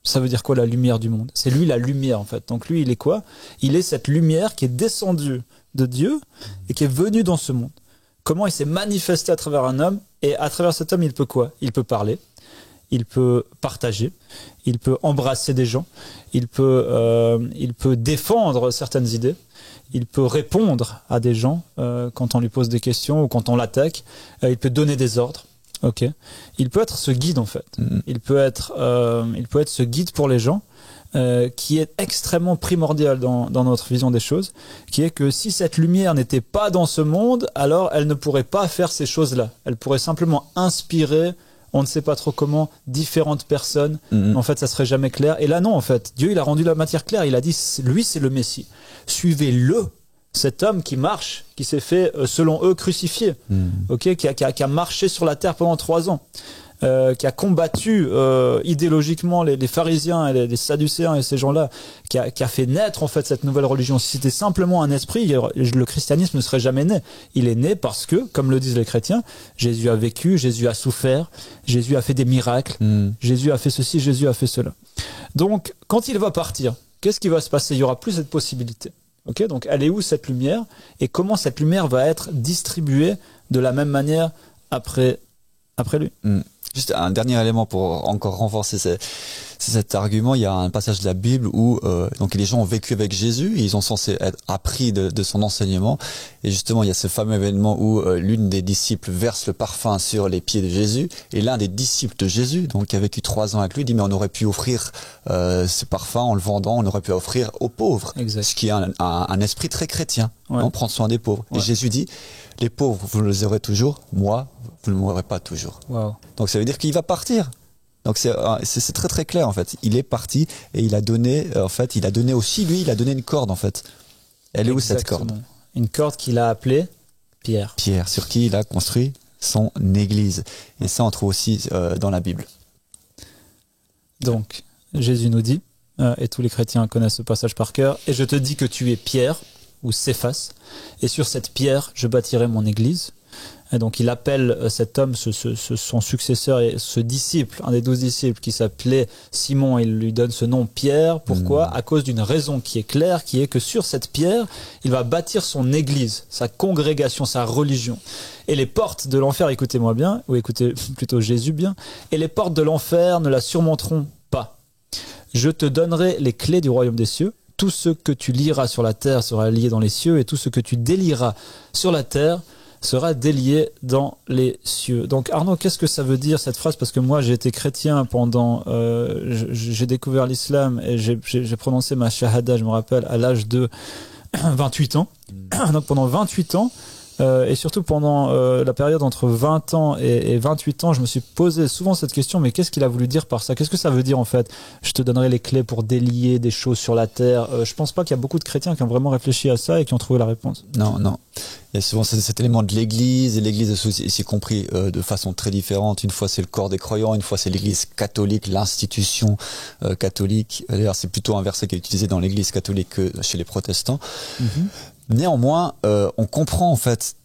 Ça veut dire quoi la lumière du monde? C'est lui la lumière en fait. Donc lui il est quoi? Il est cette lumière qui est descendue de Dieu et qui est venue dans ce monde. Comment il s'est manifesté à travers un homme? Et à travers cet homme il peut quoi? Il peut parler, il peut partager, il peut embrasser des gens, il peut défendre certaines idées, il peut répondre à des gens quand on lui pose des questions ou quand on l'attaque, il peut donner des ordres. Ok, il peut être ce guide en fait. Il peut être ce guide pour les gens qui est extrêmement primordial dans notre vision des choses, qui est que si cette lumière n'était pas dans ce monde, alors elle ne pourrait pas faire ces choses-là. Elle pourrait simplement inspirer, on ne sait pas trop comment, différentes personnes. En fait, ça serait jamais clair. Et là, non, en fait, Dieu, il a rendu la matière claire. Il a dit, lui, c'est le Messie. Suivez-le. Cet homme qui marche, qui s'est fait, selon eux, crucifié, ok, qui a marché sur la terre pendant 3 ans, qui a combattu idéologiquement les pharisiens et les sadducéens et ces gens-là, qui a fait naître en fait cette nouvelle religion. Si c'était simplement un esprit, le christianisme ne serait jamais né. Il est né parce que, comme le disent les chrétiens, Jésus a vécu, Jésus a souffert, Jésus a fait des miracles, Jésus a fait ceci, Jésus a fait cela. Donc, quand il va partir, qu'est-ce qui va se passer? Il y aura plus cette possibilité. Okay, donc elle est où cette lumière et comment cette lumière va être distribuée de la même manière après lui? Juste un dernier élément pour encore renforcer cet argument. Il y a un passage de la Bible où donc les gens ont vécu avec Jésus et ils sont censés être appris de son enseignement. Et justement, il y a ce fameux événement où l'une des disciples verse le parfum sur les pieds de Jésus. Et l'un des disciples de Jésus, donc qui a vécu 3 ans avec lui, dit mais on aurait pu offrir ce parfum en le vendant, on aurait pu offrir aux pauvres. Exact. Ce qui est un esprit très chrétien. Ouais. Non, prendre soin des pauvres. Ouais. Et Jésus dit les pauvres, vous les aurez toujours. Moi, vous ne m'aurez pas toujours. Wow. Donc ça veut dire qu'il va partir. Donc c'est très très clair en fait. Il est parti et il a donné aussi lui, il a donné une corde en fait. Elle est où cette corde? Une corde qu'il a appelée Pierre. Pierre, sur qui il a construit son église. Et ça on trouve aussi dans la Bible. Donc Jésus nous dit, et tous les chrétiens connaissent ce passage par cœur, et je te dis que tu es Pierre ou Céphas, et sur cette pierre je bâtirai mon église. Et donc il appelle cet homme, son successeur et ce disciple, un des 12 disciples qui s'appelait Simon, il lui donne ce nom Pierre. Pourquoi? À cause d'une raison qui est claire, qui est que sur cette pierre, il va bâtir son église, sa congrégation, sa religion. Et les portes de l'enfer, écoutez-moi bien, ou écoutez plutôt Jésus bien, et les portes de l'enfer ne la surmonteront pas. Je te donnerai les clés du royaume des cieux. Tout ce que tu lieras sur la terre sera lié dans les cieux, et tout ce que tu délieras sur la terre sera délié dans les cieux. Donc Arnaud, qu'est-ce que ça veut dire cette phrase? Parce que moi j'ai été chrétien pendant, j'ai découvert l'islam et j'ai prononcé ma shahada, je me rappelle, à l'âge de 28 ans. Donc pendant 28 ans, et surtout pendant la période entre 20 ans et 28 ans, je me suis posé souvent cette question, mais qu'est-ce qu'il a voulu dire par ça? Qu'est-ce que ça veut dire en fait? Je te donnerai les clés pour délier des choses sur la terre. Je pense pas qu'il y a beaucoup de chrétiens qui ont vraiment réfléchi à ça et qui ont trouvé la réponse. Non. Il y a souvent cet élément de l'église, et l'église est ici compris de façon très différente. Une fois c'est le corps des croyants, une fois c'est l'église catholique, l'institution catholique. D'ailleurs c'est plutôt un verset qui est utilisé dans l'église catholique que chez les protestants. Néanmoins, on comprend en fait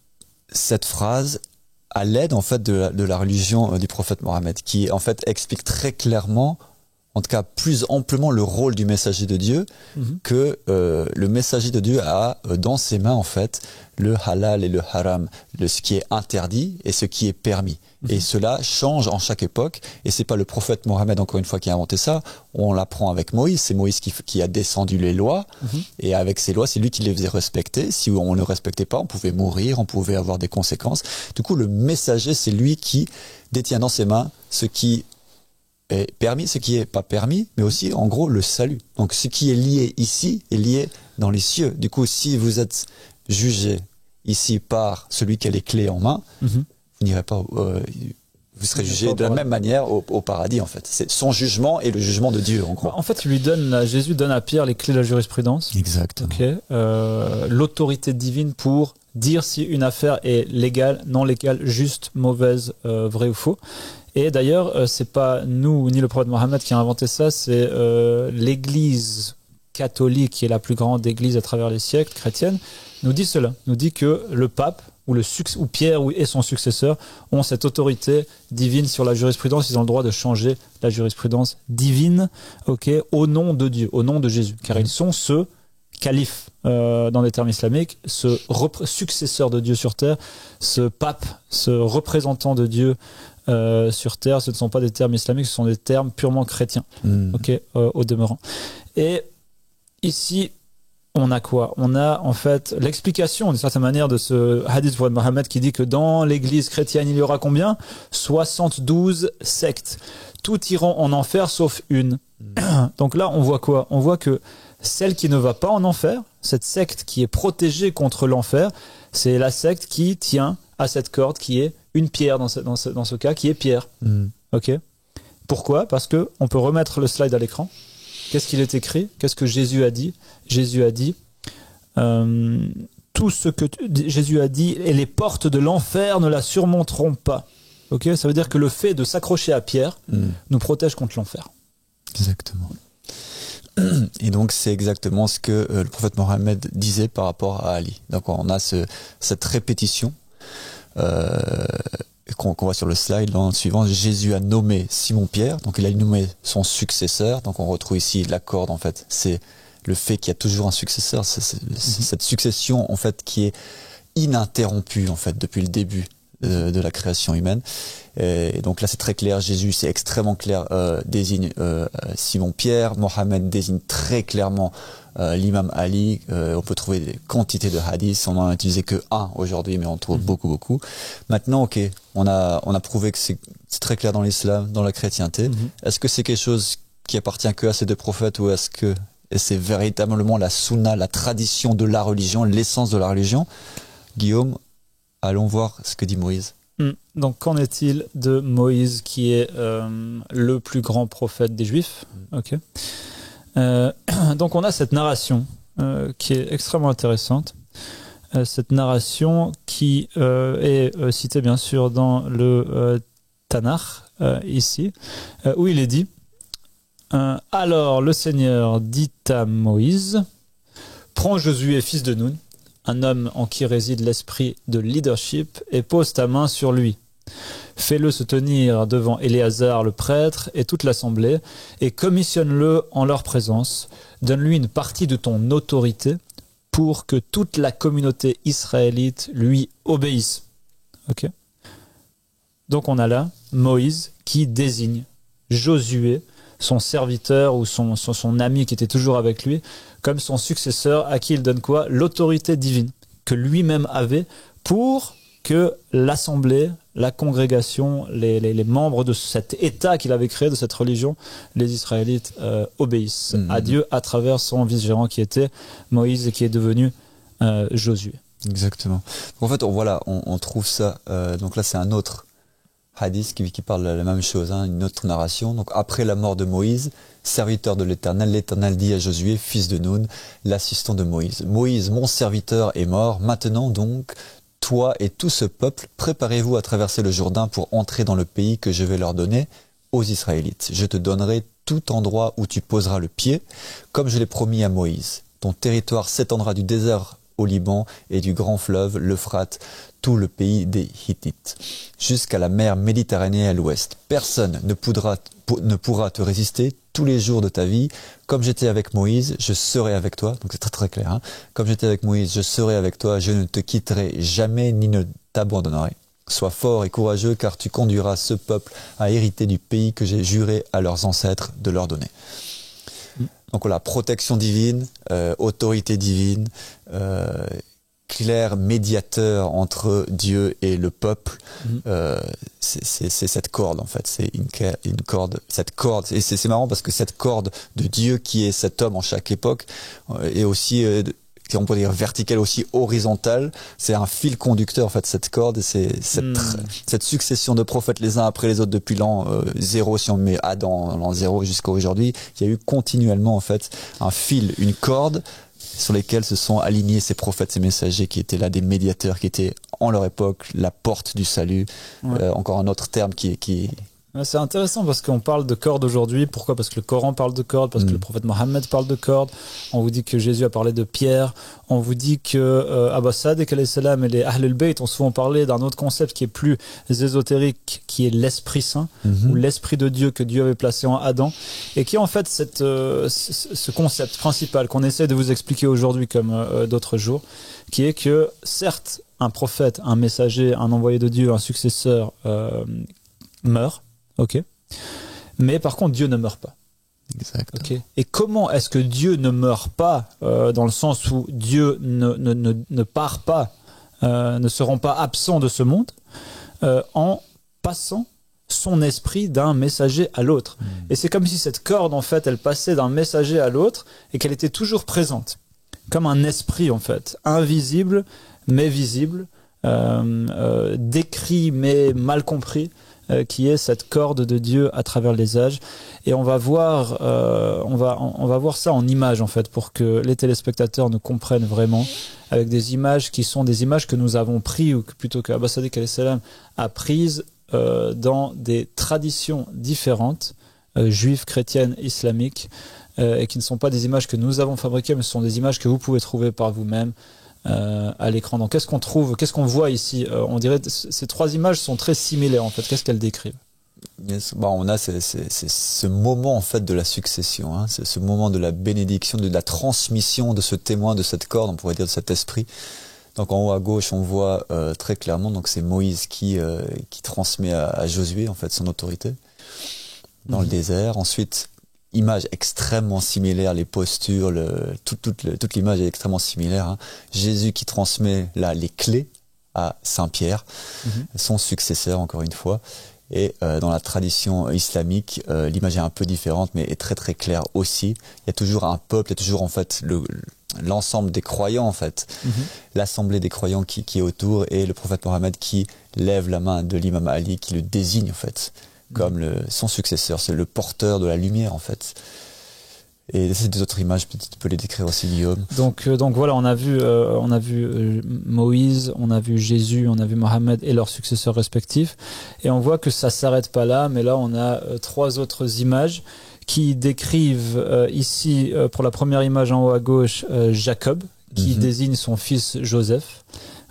cette phrase à l'aide en fait de la religion du prophète Mohammed, qui en fait explique très clairement, en tout cas plus amplement, le rôle du messager de Dieu, que le messager de Dieu a dans ses mains en fait le halal et le haram, ce qui est interdit et ce qui est permis. Et cela change en chaque époque, et c'est pas le prophète Mohammed encore une fois qui a inventé ça. On l'apprend avec Moïse, c'est Moïse qui a descendu les lois, et avec ces lois c'est lui qui les faisait respecter. Si on ne respectait pas, on pouvait mourir, on pouvait avoir des conséquences. Du coup le messager, c'est lui qui détient dans ses mains ce qui est permis, ce qui est pas permis, mais aussi en gros le salut. Donc ce qui est lié ici est lié dans les cieux. Du coup si vous êtes jugé ici par celui qui a les clés en main, vous n'irez pas, vous serez jugé de la même manière au paradis en fait. C'est son jugement et le jugement de Dieu en gros. En fait, Jésus donne à Pierre les clés de la jurisprudence. Exactement. Okay. L'autorité divine pour dire si une affaire est légale, non légale, juste, mauvaise, vraie ou faux. Et d'ailleurs, c'est pas nous ni le prophète Mohammed qui a inventé ça, c'est l'Église catholique, qui est la plus grande église à travers les siècles chrétienne, nous dit cela. Nous dit que le pape ou Pierre et son successeur ont cette autorité divine sur la jurisprudence. Ils ont le droit de changer la jurisprudence divine, au nom de Dieu, au nom de Jésus, car ils sont ce calife dans les termes islamiques, ce successeur de Dieu sur terre, ce pape, ce représentant de Dieu sur terre. Ce ne sont pas des termes islamiques, ce sont des termes purement chrétiens, au demeurant. Et ici, on a quoi? On a en fait l'explication d'une certaine manière de ce hadith de Mohammed qui dit que dans l'église chrétienne il y aura combien? 72 sectes. Toutes iront en enfer sauf une. Donc là on voit quoi? On voit que celle qui ne va pas en enfer, cette secte qui est protégée contre l'enfer, c'est la secte qui tient à cette corde qui est une pierre dans ce cas, qui est Pierre. Pourquoi? Parce que on peut remettre le slide à l'écran. Qu'est-ce qu'il est écrit? Qu'est-ce que Jésus a dit? Jésus a dit tout ce que Jésus a dit, et les portes de l'enfer ne la surmonteront pas. Ça veut dire que le fait de s'accrocher à Pierre nous protège contre l'enfer. Exactement. Et donc c'est exactement ce que le prophète Mohammed disait par rapport à Ali. Donc on a cette répétition qu'on voit sur le slide dans le suivant. Jésus a nommé Simon-Pierre, donc il a nommé son successeur. Donc on retrouve ici la corde en fait, c'est le fait qu'il y a toujours un successeur, cette succession en fait qui est ininterrompue en fait depuis le début de la création humaine. Et donc là c'est très clair, Jésus c'est extrêmement clair, désigne Simon-Pierre. Mohammed désigne très clairement l'imam Ali. On peut trouver des quantités de hadiths, on n'en a utilisé que un aujourd'hui, mais on trouve beaucoup. Maintenant on a prouvé que c'est très clair dans l'islam, dans la chrétienté. Est-ce que c'est quelque chose qui appartient que à ces deux prophètes, ou est-ce que c'est véritablement la sunna, la tradition de la religion, l'essence de la religion? Guillaume, allons voir ce que dit Moïse. Donc, qu'en est-il de Moïse, qui est le plus grand prophète des Juifs? Ok. Donc, on a cette narration qui est extrêmement intéressante. Cette narration qui est citée, bien sûr, dans le Tanakh, ici, où il est dit alors le Seigneur dit à Moïse, prends Josué, fils de Nun, un homme en qui réside l'esprit de leadership, et pose ta main sur lui. Fais-le se tenir devant Éléazar le prêtre et toute l'assemblée, et commissionne-le en leur présence. Donne-lui une partie de ton autorité pour que toute la communauté israélite lui obéisse. Ok. Donc on a là Moïse qui désigne Josué, son serviteur ou son ami qui était toujours avec lui, comme son successeur, à qui il donne quoi? L'autorité divine que lui-même avait pour que l'assemblée, la congrégation, les membres de cet État qu'il avait créé, de cette religion, les Israélites obéissent à Dieu à travers son vice-gérant qui était Moïse et qui est devenu Josué. Exactement. En fait, on trouve ça. Donc là, c'est un autre hadith qui parle de la même chose, une autre narration. Donc après la mort de Moïse, serviteur de l'Éternel, l'Éternel dit à Josué, fils de Nun, l'assistant de Moïse. Moïse, mon serviteur, est mort. Maintenant donc, toi et tout ce peuple, préparez-vous à traverser le Jourdain pour entrer dans le pays que je vais leur donner aux Israélites. Je te donnerai tout endroit où tu poseras le pied, comme je l'ai promis à Moïse. Ton territoire s'étendra du désert au Liban et du grand fleuve, l'Euphrate, tout le pays des Hittites, jusqu'à la mer Méditerranée à l'ouest. Personne ne pourra te résister tous les jours de ta vie. Comme j'étais avec Moïse, je serai avec toi. Donc c'est très très clair. Comme j'étais avec Moïse, je serai avec toi. Je ne te quitterai jamais ni ne t'abandonnerai. Sois fort et courageux, car tu conduiras ce peuple à hériter du pays que j'ai juré à leurs ancêtres de leur donner. Donc voilà, protection divine, autorité divine, clair médiateur entre Dieu et le peuple. C'est cette corde en fait, c'est une corde, cette corde, et c'est marrant parce que cette corde de Dieu qui est cet homme en chaque époque est aussi on peut dire verticale, aussi horizontale. C'est un fil conducteur en fait, cette corde, et c'est cette succession de prophètes les uns après les autres depuis l'an 0, si on met Adam l'an 0 jusqu'à aujourd'hui. Il y a eu continuellement en fait un fil, une corde sur lesquels se sont alignés ces prophètes, ces messagers qui étaient là, des médiateurs, qui étaient en leur époque la porte du salut. Encore un autre terme qui c'est intéressant parce qu'on parle de cordes aujourd'hui. Pourquoi? Parce que le Coran parle de cordes, parce que le prophète Mohammed parle de cordes. On vous dit que Jésus a parlé de pierre. On vous dit que Abba Sadiq alayhi salam et les Ahl al-Bayt ont souvent parlé d'un autre concept qui est plus ésotérique, qui est l'Esprit Saint, ou l'Esprit de Dieu que Dieu avait placé en Adam, et qui est en fait ce concept principal qu'on essaie de vous expliquer aujourd'hui comme d'autres jours, qui est que certes, un prophète, un messager, un envoyé de Dieu, un successeur meurt. Ok. Mais par contre, Dieu ne meurt pas. Exact. Okay. Et comment est-ce que Dieu ne meurt pas dans le sens où Dieu ne part pas, ne se rend pas absent de ce monde en passant son esprit d'un messager à l'autre. Et c'est comme si cette corde, en fait, elle passait d'un messager à l'autre et qu'elle était toujours présente. Comme un esprit, en fait, invisible mais visible, décrit mais mal compris, qui est cette corde de Dieu à travers les âges. Et on va voir ça en images en fait, pour que les téléspectateurs nous comprennent vraiment, avec des images qui sont des images que nous avons prises, ou plutôt que Abba Sadiq alayhi salam a prises dans des traditions différentes, juives, chrétiennes, islamiques, et qui ne sont pas des images que nous avons fabriquées, mais ce sont des images que vous pouvez trouver par vous-même à l'écran. Donc qu'est-ce qu'on trouve, qu'est-ce qu'on voit ici? On dirait que ces trois images sont très similaires en fait. Qu'est-ce qu'elles décrivent? On a ce moment en fait de la succession, c'est ce moment de la bénédiction, de la transmission de ce témoin, de cette corde, on pourrait dire de cet esprit. Donc en haut à gauche, on voit très clairement, donc c'est Moïse qui transmet à Josué en fait son autorité dans le désert. Ensuite, image extrêmement similaire, les postures, toute l'image est extrêmement similaire. Jésus qui transmet là les clés à Saint-Pierre, son successeur encore une fois. Et dans la tradition islamique, l'image est un peu différente, mais est très très claire aussi. Il y a toujours un peuple, il y a toujours en fait l'ensemble des croyants en fait, l'assemblée des croyants qui est autour, et le prophète Mohammed qui lève la main de l'imam Ali, qui le désigne en fait comme son successeur, c'est le porteur de la lumière en fait. Et ces deux autres images, peut-être tu peux les décrire aussi, Guillaume. Donc voilà, on a vu Moïse, on a vu Jésus, on a vu Mohammed et leurs successeurs respectifs, et on voit que ça s'arrête pas là, mais là on a 3 autres images qui décrivent ici, pour la première image en haut à gauche, Jacob, qui désigne son fils Joseph.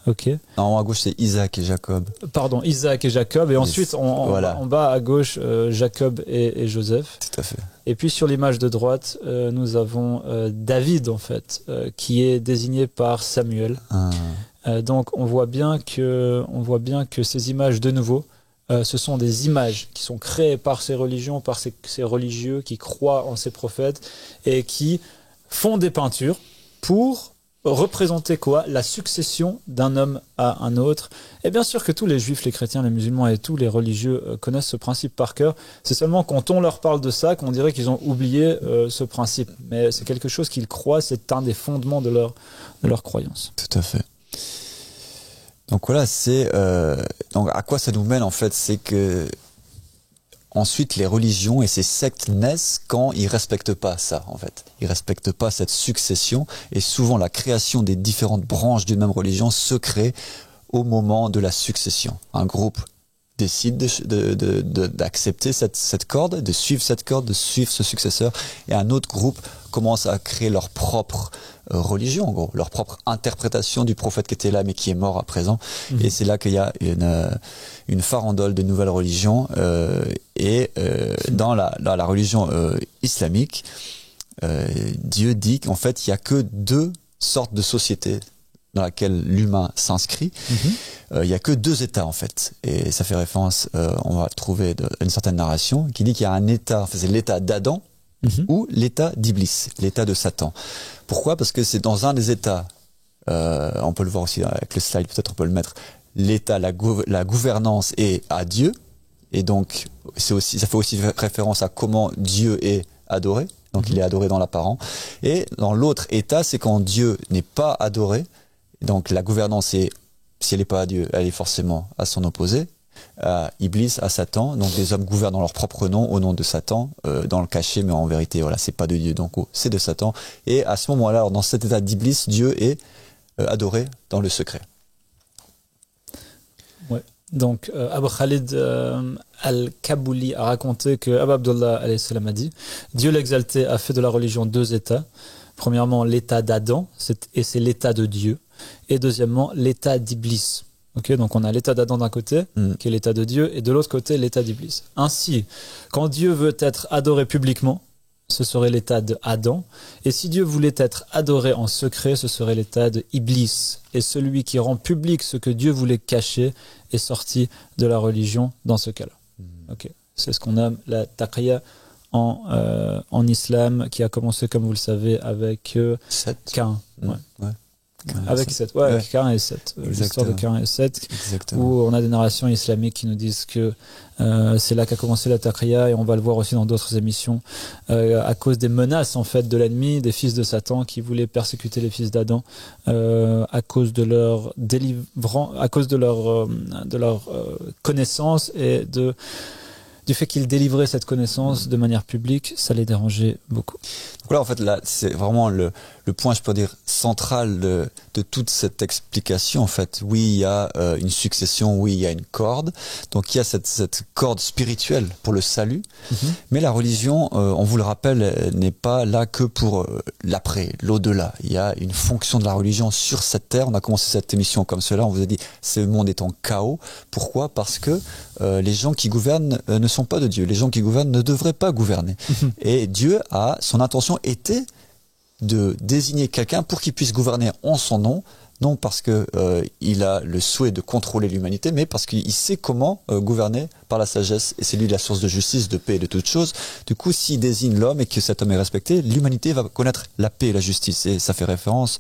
Ok. En haut à gauche, c'est Isaac et Jacob. Pardon, Isaac et Jacob. Et ensuite, en bas à gauche, Jacob et Joseph. Tout à fait. Et puis sur l'image de droite, nous avons David, en fait, qui est désigné par Samuel. Donc on voit bien que ces images, de nouveau, ce sont des images qui sont créées par ces religions, par ces religieux qui croient en ces prophètes et qui font des peintures pour représenter quoi? La succession d'un homme à un autre. Et bien sûr que tous les juifs, les chrétiens, les musulmans et tous les religieux connaissent ce principe par cœur. C'est seulement quand on leur parle de ça qu'on dirait qu'ils ont oublié ce principe. Mais c'est quelque chose qu'ils croient, c'est un des fondements de leur croyance. Tout à fait. Donc voilà, donc à quoi ça nous mène en fait, c'est que ensuite les religions et ces sectes naissent quand ils respectent pas ça en fait. Ils respectent pas cette succession, et souvent la création des différentes branches d'une même religion se crée au moment de la succession. Un groupe décide d'accepter cette corde, de suivre cette corde, de suivre ce successeur, et un autre groupe commence à créer leur propre religion, en gros, leur propre interprétation du prophète qui était là mais qui est mort à présent. Et c'est là qu'il y a une farandole de nouvelles religions, dans la religion islamique, Dieu dit qu'en fait il y a que 2 sortes de sociétés dans laquelle l'humain s'inscrit. Il y a que 2 états en fait, et ça fait référence, on va trouver une certaine narration qui dit qu'il y a un état, c'est l'état d'Adam ou l'état d'Iblis, l'état de Satan. Pourquoi? Parce que c'est dans un des états, on peut le voir aussi avec le slide, peut-être on peut le mettre, l'état, la gouvernance est à Dieu, et donc ça fait aussi référence à comment Dieu est adoré, donc il est adoré dans l'apparent. Et dans l'autre état, c'est quand Dieu n'est pas adoré, donc la gouvernance est, si elle n'est pas à Dieu, elle est forcément à son opposé, à Iblis, à Satan. Donc les hommes gouvernent dans leur propre nom, au nom de Satan, dans le cachet, mais en vérité, voilà, c'est pas de Dieu, donc c'est de Satan. Et à ce moment-là, dans cet état d'Iblis, Dieu est adoré dans le secret. Ouais. Donc Abu Khalid al-Kabouli a raconté que Abu Abdullah alayhi salam a dit: Dieu l'exalté a fait de la religion 2 états. Premièrement, l'état d'Adam, et c'est l'état de Dieu. Et deuxièmement, l'état d'Iblis. Okay, donc on a l'état d'Adam d'un côté, qui est l'état de Dieu, et de l'autre côté, l'état d'Iblis. Ainsi, quand Dieu veut être adoré publiquement, ce serait l'état d'Adam. Et si Dieu voulait être adoré en secret, ce serait l'état d'Iblis. Et celui qui rend public ce que Dieu voulait cacher est sorti de la religion dans ce cas-là. Okay. C'est ce qu'on nomme la taqiyya en islam, qui a commencé, comme vous le savez, avec Caïn. Avec 7, avec Caïn et 7. L'histoire de Caïn et 7, où on a des narrations islamiques qui nous disent que c'est là qu'a commencé la taqiyya, et on va le voir aussi dans d'autres émissions, à cause des menaces en fait de l'ennemi, des fils de Satan qui voulaient persécuter les fils d'Adam, à cause de leur à cause de leur connaissance et du fait qu'ils délivraient cette connaissance de manière publique, ça les dérangeait beaucoup. Donc là, en fait, là, c'est vraiment le point, je peux dire, central de toute cette explication. En fait, oui, il y a une succession, oui, il y a une corde. Donc, il y a cette corde spirituelle pour le salut. Mais la religion, on vous le rappelle, n'est pas là que pour l'après, l'au-delà. Il y a une fonction de la religion sur cette terre. On a commencé cette émission comme cela. On vous a dit, ce monde est en chaos. Pourquoi? Parce que les gens qui gouvernent ne sont pas de Dieu. Les gens qui gouvernent ne devraient pas gouverner. Et Dieu son intention était de désigner quelqu'un pour qu'il puisse gouverner en son nom, non parce que il a le souhait de contrôler l'humanité, mais parce qu'il sait comment gouverner par la sagesse, et c'est lui la source de justice, de paix et de toutes choses. Du coup, s'il désigne l'homme et que cet homme est respecté, l'humanité va connaître la paix et la justice, et ça fait référence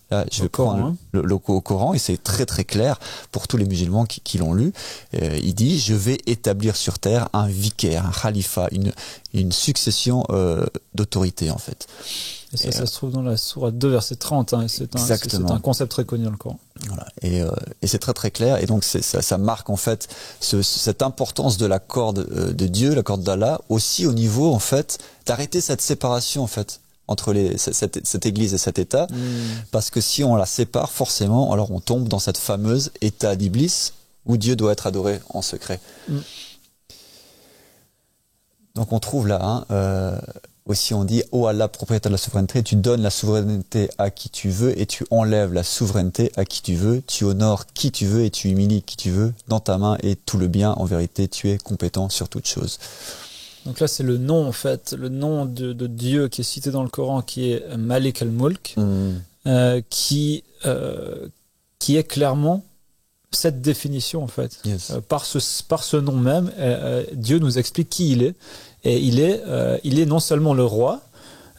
Là, je vais prendre le Coran et c'est très très clair pour tous les musulmans qui l'ont lu. Il dit, je vais établir sur terre un vicaire, un khalifa, une succession d'autorité en fait. Et ça se trouve dans la sourate 2, verset 30. Hein, c'est un concept très connu dans le Coran. Voilà. Et c'est très très clair. Et donc ça marque en fait cette importance de la corde de Dieu, la corde d'Allah, aussi au niveau en fait d'arrêter cette séparation en fait entre cette Église et cet État, parce que si on la sépare forcément, alors on tombe dans cette fameuse état d'Iblis où Dieu doit être adoré en secret. Donc on trouve là aussi on dit, ô Allah, propriétaire de la souveraineté, tu donnes la souveraineté à qui tu veux et tu enlèves la souveraineté à qui tu veux, tu honores qui tu veux et tu humilies qui tu veux, dans ta main est tout le bien, en vérité tu es compétent sur toute chose. Donc là c'est le nom en fait, le nom de Dieu qui est cité dans le Coran, qui est Malik al-Mulk, qui est clairement cette définition en fait. Yes. Par ce nom même, Dieu nous explique qui il est. Et il est non seulement le roi,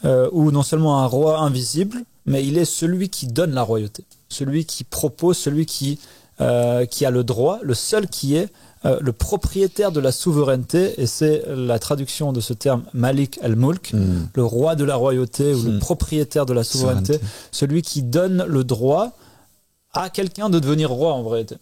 ou non seulement un roi invisible, mais il est celui qui donne la royauté, celui qui propose, celui qui a le droit, le seul qui est le propriétaire de la souveraineté, et c'est la traduction de ce terme Malik al-Mulk, le roi de la royauté ou le propriétaire de la souveraineté, celui qui donne le droit à quelqu'un de devenir roi en vérité.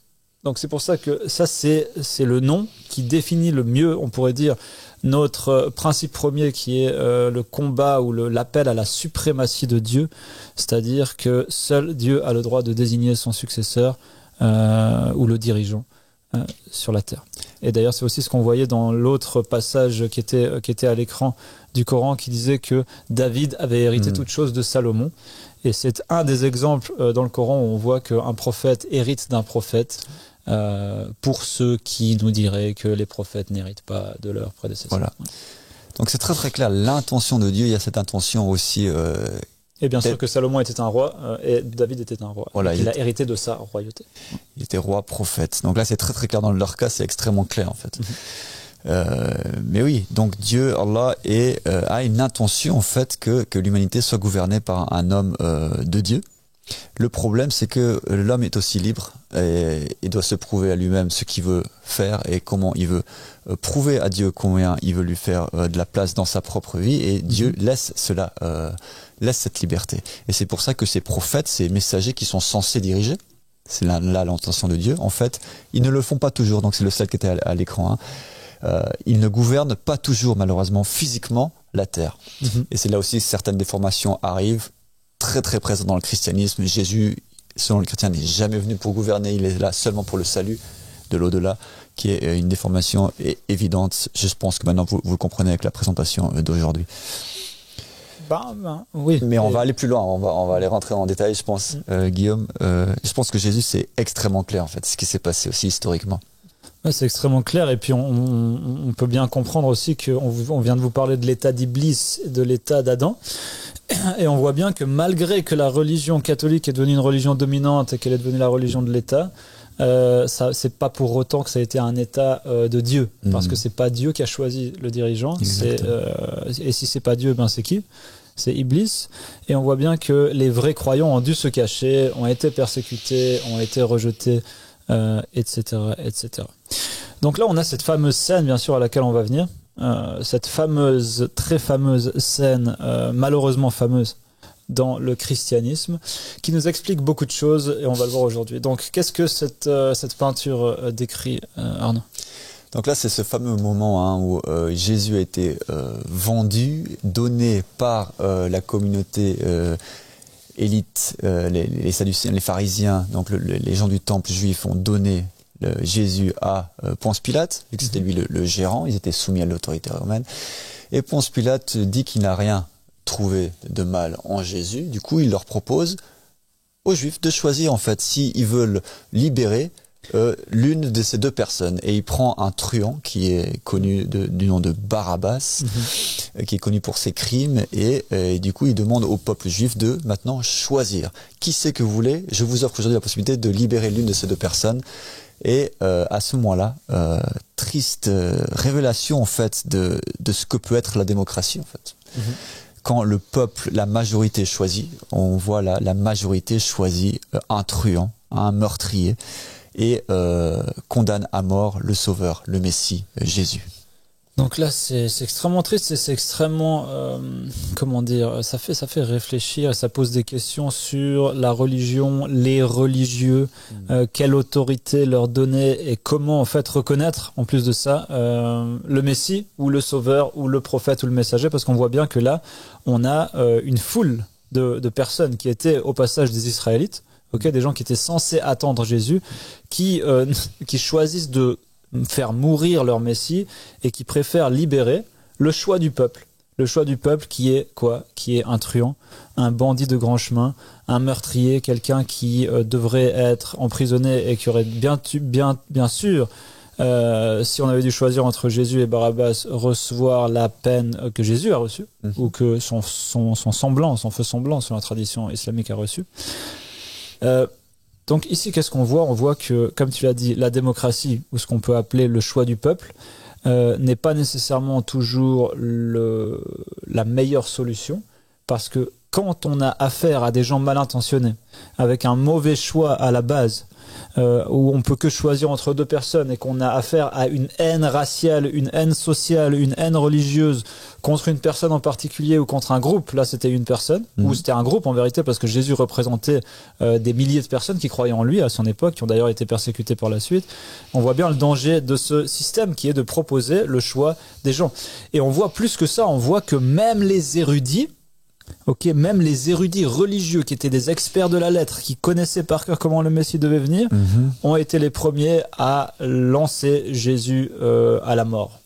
Donc c'est pour ça que ça c'est le nom qui définit le mieux, on pourrait dire, notre principe premier qui est le combat ou l'appel à la suprématie de Dieu, c'est-à-dire que seul Dieu a le droit de désigner son successeur ou le dirigeant sur la terre. Et d'ailleurs c'est aussi ce qu'on voyait dans l'autre passage qui était à l'écran du Coran, qui disait que David avait hérité toute chose de Salomon. Et c'est un des exemples dans le Coran où on voit qu'un prophète hérite d'un prophète, pour ceux qui nous diraient que les prophètes n'héritent pas de leurs prédécesseurs. Voilà. Donc c'est très très clair, l'intention de Dieu, il y a cette intention aussi... et bien sûr que Salomon était un roi, et David était un roi. Voilà, il a hérité de sa royauté. Il était roi, prophète. Donc là c'est très très clair, dans leur cas c'est extrêmement clair en fait. Mais oui, donc Dieu, Allah, a une intention en fait que l'humanité soit gouvernée par un homme de Dieu. Le problème, c'est que l'homme est aussi libre et doit se prouver à lui-même ce qu'il veut faire et comment il veut prouver à Dieu combien il veut lui faire de la place dans sa propre vie, et Dieu laisse cette liberté. Et c'est pour ça que ces prophètes, ces messagers qui sont censés diriger, c'est là l'intention de Dieu, en fait, ils ne le font pas toujours. Donc c'est le slide qui était à l'écran. Ils ne gouvernent pas toujours, malheureusement, physiquement la terre. Et c'est là aussi certaines déformations arrivent, très très présentes dans le christianisme. Jésus, selon le chrétien, n'est jamais venu pour gouverner, il est là seulement pour le salut de l'au-delà, qui est une déformation évidente. Je pense que maintenant vous le comprenez avec la présentation d'aujourd'hui. Oui. Mais on va aller plus loin, on va aller rentrer en détail, je pense, Guillaume. Je pense que Jésus, c'est extrêmement clair en fait, ce qui s'est passé aussi historiquement. Ouais, c'est extrêmement clair, et puis on peut bien comprendre aussi qu'on vient de vous parler de l'état d'Iblis et de l'état d'Adam, et on voit bien que malgré que la religion catholique est devenue une religion dominante et qu'elle est devenue la religion de l'État, c'est pas pour autant que ça a été un état de Dieu, parce que c'est pas Dieu qui a choisi le dirigeant, et si c'est pas Dieu, ben c'est qui ? C'est Iblis. Et on voit bien que les vrais croyants ont dû se cacher, ont été persécutés, ont été rejetés, etc., etc. Donc là on a cette fameuse scène, bien sûr, à laquelle on va venir, cette très fameuse scène, malheureusement fameuse dans le christianisme, qui nous explique beaucoup de choses, et on va le voir aujourd'hui. Donc qu'est-ce que cette peinture décrit, Arnaud ? Donc là, c'est ce fameux moment où Jésus a été vendu, donné par la communauté élite, les Sadducéens, les pharisiens, donc les gens du temple juif ont donné Jésus à Ponce Pilate, vu que c'était lui le gérant, ils étaient soumis à l'autorité romaine. Et Ponce Pilate dit qu'il n'a rien trouvé de mal en Jésus. Du coup, il leur propose aux Juifs de choisir en fait s'ils veulent libérer l'une de ces deux personnes, et il prend un truand qui est connu du nom de Barabbas, qui est connu pour ses crimes, et du coup il demande au peuple juif de maintenant choisir qui c'est que vous voulez. Je vous offre aujourd'hui la possibilité de libérer l'une de ces deux personnes. Et à ce moment-là, triste révélation en fait de ce que peut être la démocratie en fait. quand le peuple, la majorité choisit, on voit la majorité choisit un truand, un meurtrier, et condamne à mort le Sauveur, le Messie, Jésus. Donc là, c'est extrêmement triste et c'est extrêmement, comment dire, ça fait réfléchir, ça pose des questions sur la religion, les religieux, quelle autorité leur donner et comment en fait reconnaître, en plus de ça, le Messie ou le Sauveur ou le prophète ou le messager, parce qu'on voit bien que là, on a une foule de personnes qui étaient au passage des Israélites, des gens qui étaient censés attendre Jésus, qui choisissent de faire mourir leur Messie et qui préfèrent libérer le choix du peuple. Le choix du peuple qui est quoi ? Qui est un truand, un bandit de grand chemin, un meurtrier, quelqu'un qui devrait être emprisonné et qui aurait bien sûr, si on avait dû choisir entre Jésus et Barabbas, recevoir la peine que Jésus a reçue, ou que son feu semblant sur la tradition islamique a reçu. Donc ici, qu'est-ce qu'on voit ? On voit que, comme tu l'as dit, la démocratie, ou ce qu'on peut appeler le choix du peuple, n'est pas nécessairement toujours la meilleure solution, parce que quand on a affaire à des gens mal intentionnés, avec un mauvais choix à la base, où on peut que choisir entre deux personnes et qu'on a affaire à une haine raciale, une haine sociale, une haine religieuse contre une personne en particulier ou contre un groupe, là c'était une personne, ou c'était un groupe en vérité parce que Jésus représentait des milliers de personnes qui croyaient en lui à son époque, qui ont d'ailleurs été persécutées par la suite. On voit bien le danger de ce système qui est de proposer le choix des gens. Et on voit plus que ça, on voit que même les érudits, même les érudits religieux qui étaient des experts de la lettre, qui connaissaient par cœur comment le Messie devait venir, ont été les premiers à lancer Jésus à la mort.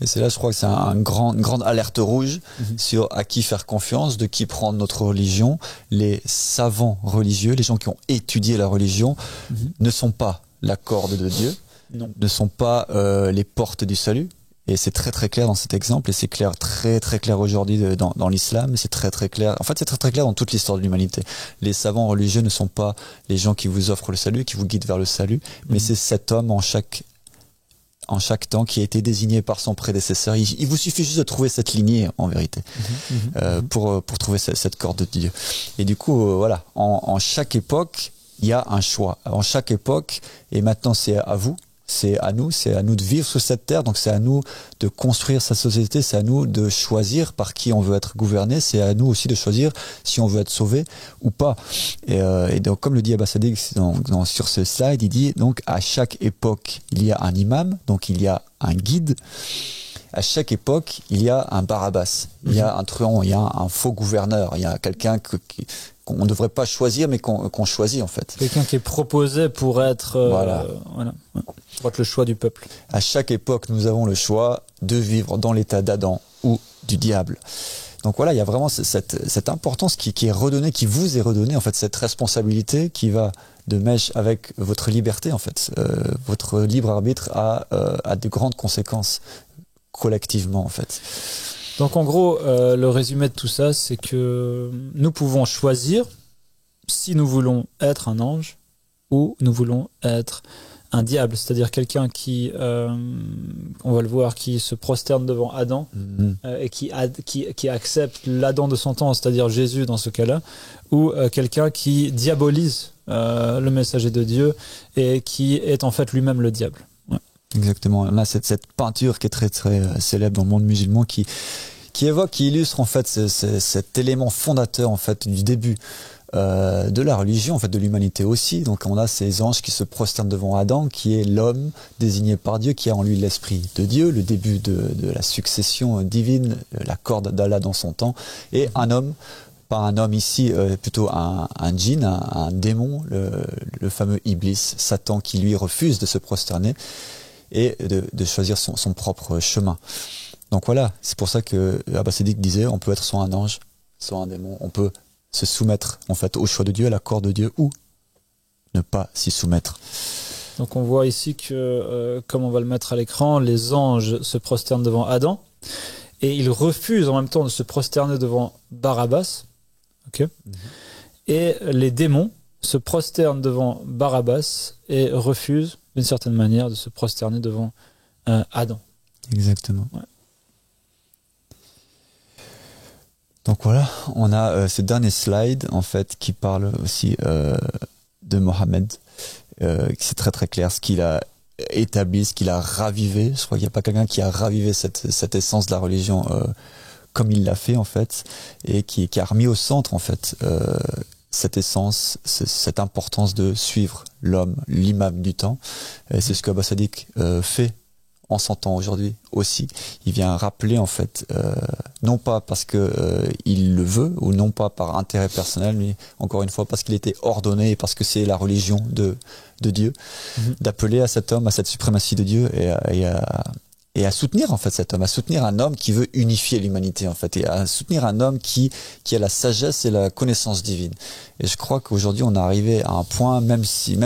Et c'est là, je crois que c'est une grande alerte rouge sur à qui faire confiance, de qui prendre notre religion. Les savants religieux, les gens qui ont étudié la religion, ne sont pas la corde de Dieu, ne sont pas les portes du salut. Et c'est très très clair dans cet exemple, et c'est clair, très très clair aujourd'hui dans l'islam, c'est très très clair. En fait, c'est très très clair dans toute l'histoire de l'humanité. Les savants religieux ne sont pas les gens qui vous offrent le salut, qui vous guident vers le salut, mais c'est cet homme en chaque temps qui a été désigné par son prédécesseur. Il vous suffit juste de trouver cette lignée en vérité pour trouver cette corde de Dieu. Et du coup, voilà, en chaque époque, il y a un choix. En chaque époque, et maintenant c'est à vous. C'est à nous de vivre sur cette terre, donc c'est à nous de construire sa société, c'est à nous de choisir par qui on veut être gouverné, c'est à nous aussi de choisir si on veut être sauvé ou pas. Et donc, comme le dit Abba Sadiq sur ce slide, il dit donc à chaque époque, il y a un imam, donc il y a un guide. À chaque époque, il y a un Barabbas, il y a un truand, il y a un faux gouverneur, il y a quelqu'un qu'on ne devrait pas choisir, mais qu'on choisit en fait. Quelqu'un qui est proposé pour être, pour être le choix du peuple. À chaque époque, nous avons le choix de vivre dans l'état d'Adam ou du diable. Donc voilà, il y a vraiment cette importance qui est redonnée, qui vous est redonnée, en fait, cette responsabilité qui va de mèche avec votre liberté, en fait. Votre libre arbitre a de grandes conséquences collectivement, en fait. Donc en gros, le résumé de tout ça, c'est que nous pouvons choisir si nous voulons être un ange ou nous voulons être un diable, c'est-à-dire quelqu'un qui, on va le voir, qui se prosterne devant Adam et qui accepte l'Adam de son temps, c'est-à-dire Jésus dans ce cas-là, ou quelqu'un qui diabolise le messager de Dieu et qui est en fait lui-même le diable. Ouais. Exactement. On a cette peinture qui est très très célèbre dans le monde musulman qui évoque, qui illustre en fait cet élément fondateur en fait du début de la religion, en fait de l'humanité aussi. Donc on a ces anges qui se prosternent devant Adam, qui est l'homme désigné par Dieu, qui a en lui l'esprit de Dieu, le début de la succession divine, la corde d'Allah dans son temps, et un homme, pas un homme ici, plutôt un djinn, un démon, le fameux Iblis, Satan, qui lui refuse de se prosterner et de choisir son propre chemin. Donc voilà, c'est pour ça que Abba Sadiq disait, on peut être soit un ange, soit un démon, on peut se soumettre en fait au choix de Dieu, à l'accord de Dieu, ou ne pas s'y soumettre. Donc on voit ici que, comme on va le mettre à l'écran, les anges se prosternent devant Adam et ils refusent en même temps de se prosterner devant Barabbas. Et les démons se prosternent devant Barabbas et refusent d'une certaine manière de se prosterner devant Adam. Exactement. Ouais. Donc voilà, on a ce dernier slide en fait qui parle aussi de Mohammed. C'est très très clair ce qu'il a établi, ce qu'il a ravivé. Je crois qu'il n'y a pas quelqu'un qui a ravivé cette essence de la religion comme il l'a fait en fait, et qui a remis au centre en fait cette essence, cette importance de suivre l'homme, l'imam du temps. Et c'est ce que Abba Sadiq fait en son temps aujourd'hui aussi. Il vient rappeler en fait, non pas parce que il le veut, ou non pas par intérêt personnel, mais encore une fois parce qu'il était ordonné et parce que c'est la religion de Dieu, d'appeler à cet homme, à cette suprématie de Dieu, et à soutenir en fait cet homme, à soutenir un homme qui veut unifier l'humanité en fait, et à soutenir un homme qui a la sagesse et la connaissance divine. Et je crois qu'aujourd'hui on est arrivé à un point, même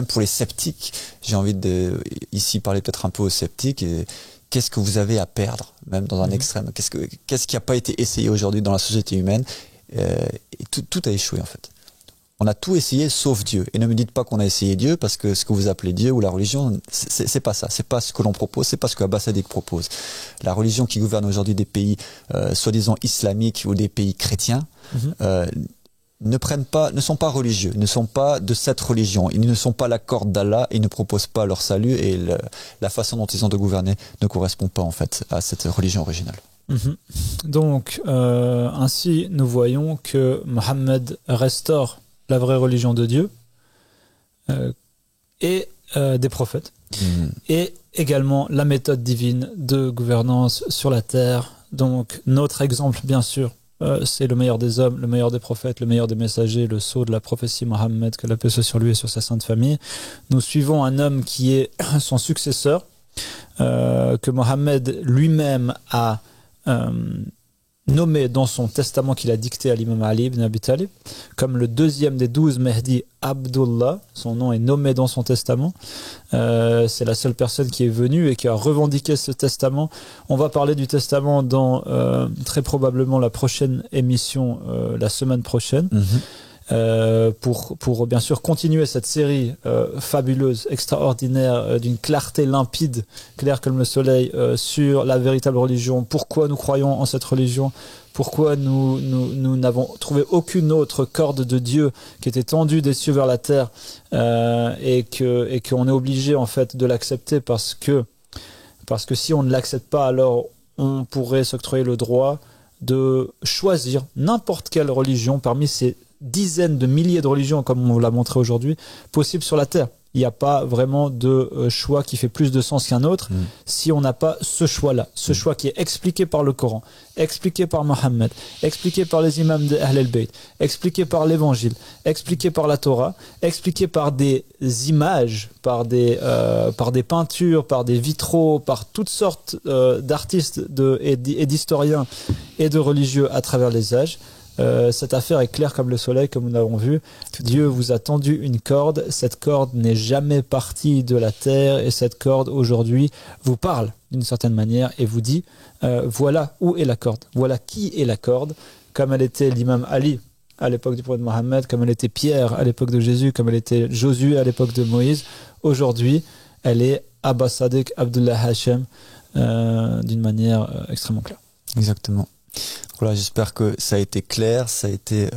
pour les sceptiques, j'ai envie de ici parler peut-être un peu aux sceptiques, et qu'est-ce que vous avez à perdre, même dans un extrême, qu'est-ce qui n'a pas été essayé aujourd'hui dans la société humaine, et tout a échoué en fait. On a tout essayé sauf Dieu. Et ne me dites pas qu'on a essayé Dieu, parce que ce que vous appelez Dieu ou la religion, c'est pas ça. C'est pas ce que l'on propose, c'est pas ce que Abba Sadiq propose. La religion qui gouverne aujourd'hui des pays soi-disant islamiques ou des pays chrétiens ne sont pas religieux, ne sont pas de cette religion. Ils ne sont pas la corde d'Allah, ils ne proposent pas leur salut, et la façon dont ils ont de gouverner ne correspond pas en fait à cette religion originale. Donc, ainsi, nous voyons que Mohammed restaure la vraie religion de Dieu et des prophètes, et également la méthode divine de gouvernance sur la terre. Donc notre exemple, bien sûr, c'est le meilleur des hommes, le meilleur des prophètes, le meilleur des messagers, le sceau de la prophétie Mohammed, que la paix soit sur lui et sur sa sainte famille. Nous suivons un homme qui est son successeur, que Mohammed lui-même a nommé dans son testament qu'il a dicté à l'imam Ali ibn Abi Talib comme le deuxième des 12 Mehdi, Abdullah. Son nom est nommé dans son testament. C'est la seule personne qui est venue et qui a revendiqué ce testament. On va parler du testament dans très probablement la prochaine émission, la semaine prochaine. Pour bien sûr continuer cette série fabuleuse, extraordinaire, d'une clarté limpide, claire comme le soleil, sur la véritable religion, pourquoi nous croyons en cette religion, pourquoi nous n'avons trouvé aucune autre corde de Dieu qui était tendue des cieux vers la terre, et qu'on est obligé en fait de l'accepter, parce que si on ne l'accepte pas, alors on pourrait s'octroyer le droit de choisir n'importe quelle religion parmi ces dizaines de milliers de religions, comme on l'a montré aujourd'hui, possibles sur la terre. Il n'y a pas vraiment de choix qui fait plus de sens qu'un autre si on n'a pas ce choix-là. Ce choix qui est expliqué par le Coran, expliqué par Mohammed, expliqué par les imams de Ahl al-Bayt, expliqué par l'évangile, expliqué par la Torah, expliqué par des images, par des peintures, par des vitraux, par toutes sortes d'artistes et d'historiens et de religieux à travers les âges. Cette affaire est claire comme le soleil, comme nous l'avons vu. Dieu vous a tendu une corde, cette corde n'est jamais partie de la terre, et cette corde aujourd'hui vous parle d'une certaine manière et vous dit voilà où est la corde, voilà qui est la corde, comme elle était l'imam Ali à l'époque du prophète Mohammed, comme elle était Pierre à l'époque de Jésus, comme elle était Josué à l'époque de Moïse. Aujourd'hui elle est Abba Sadiq Abdullah Hashem, d'une manière extrêmement claire. Exactement. Voilà, j'espère que ça a été clair, ça a été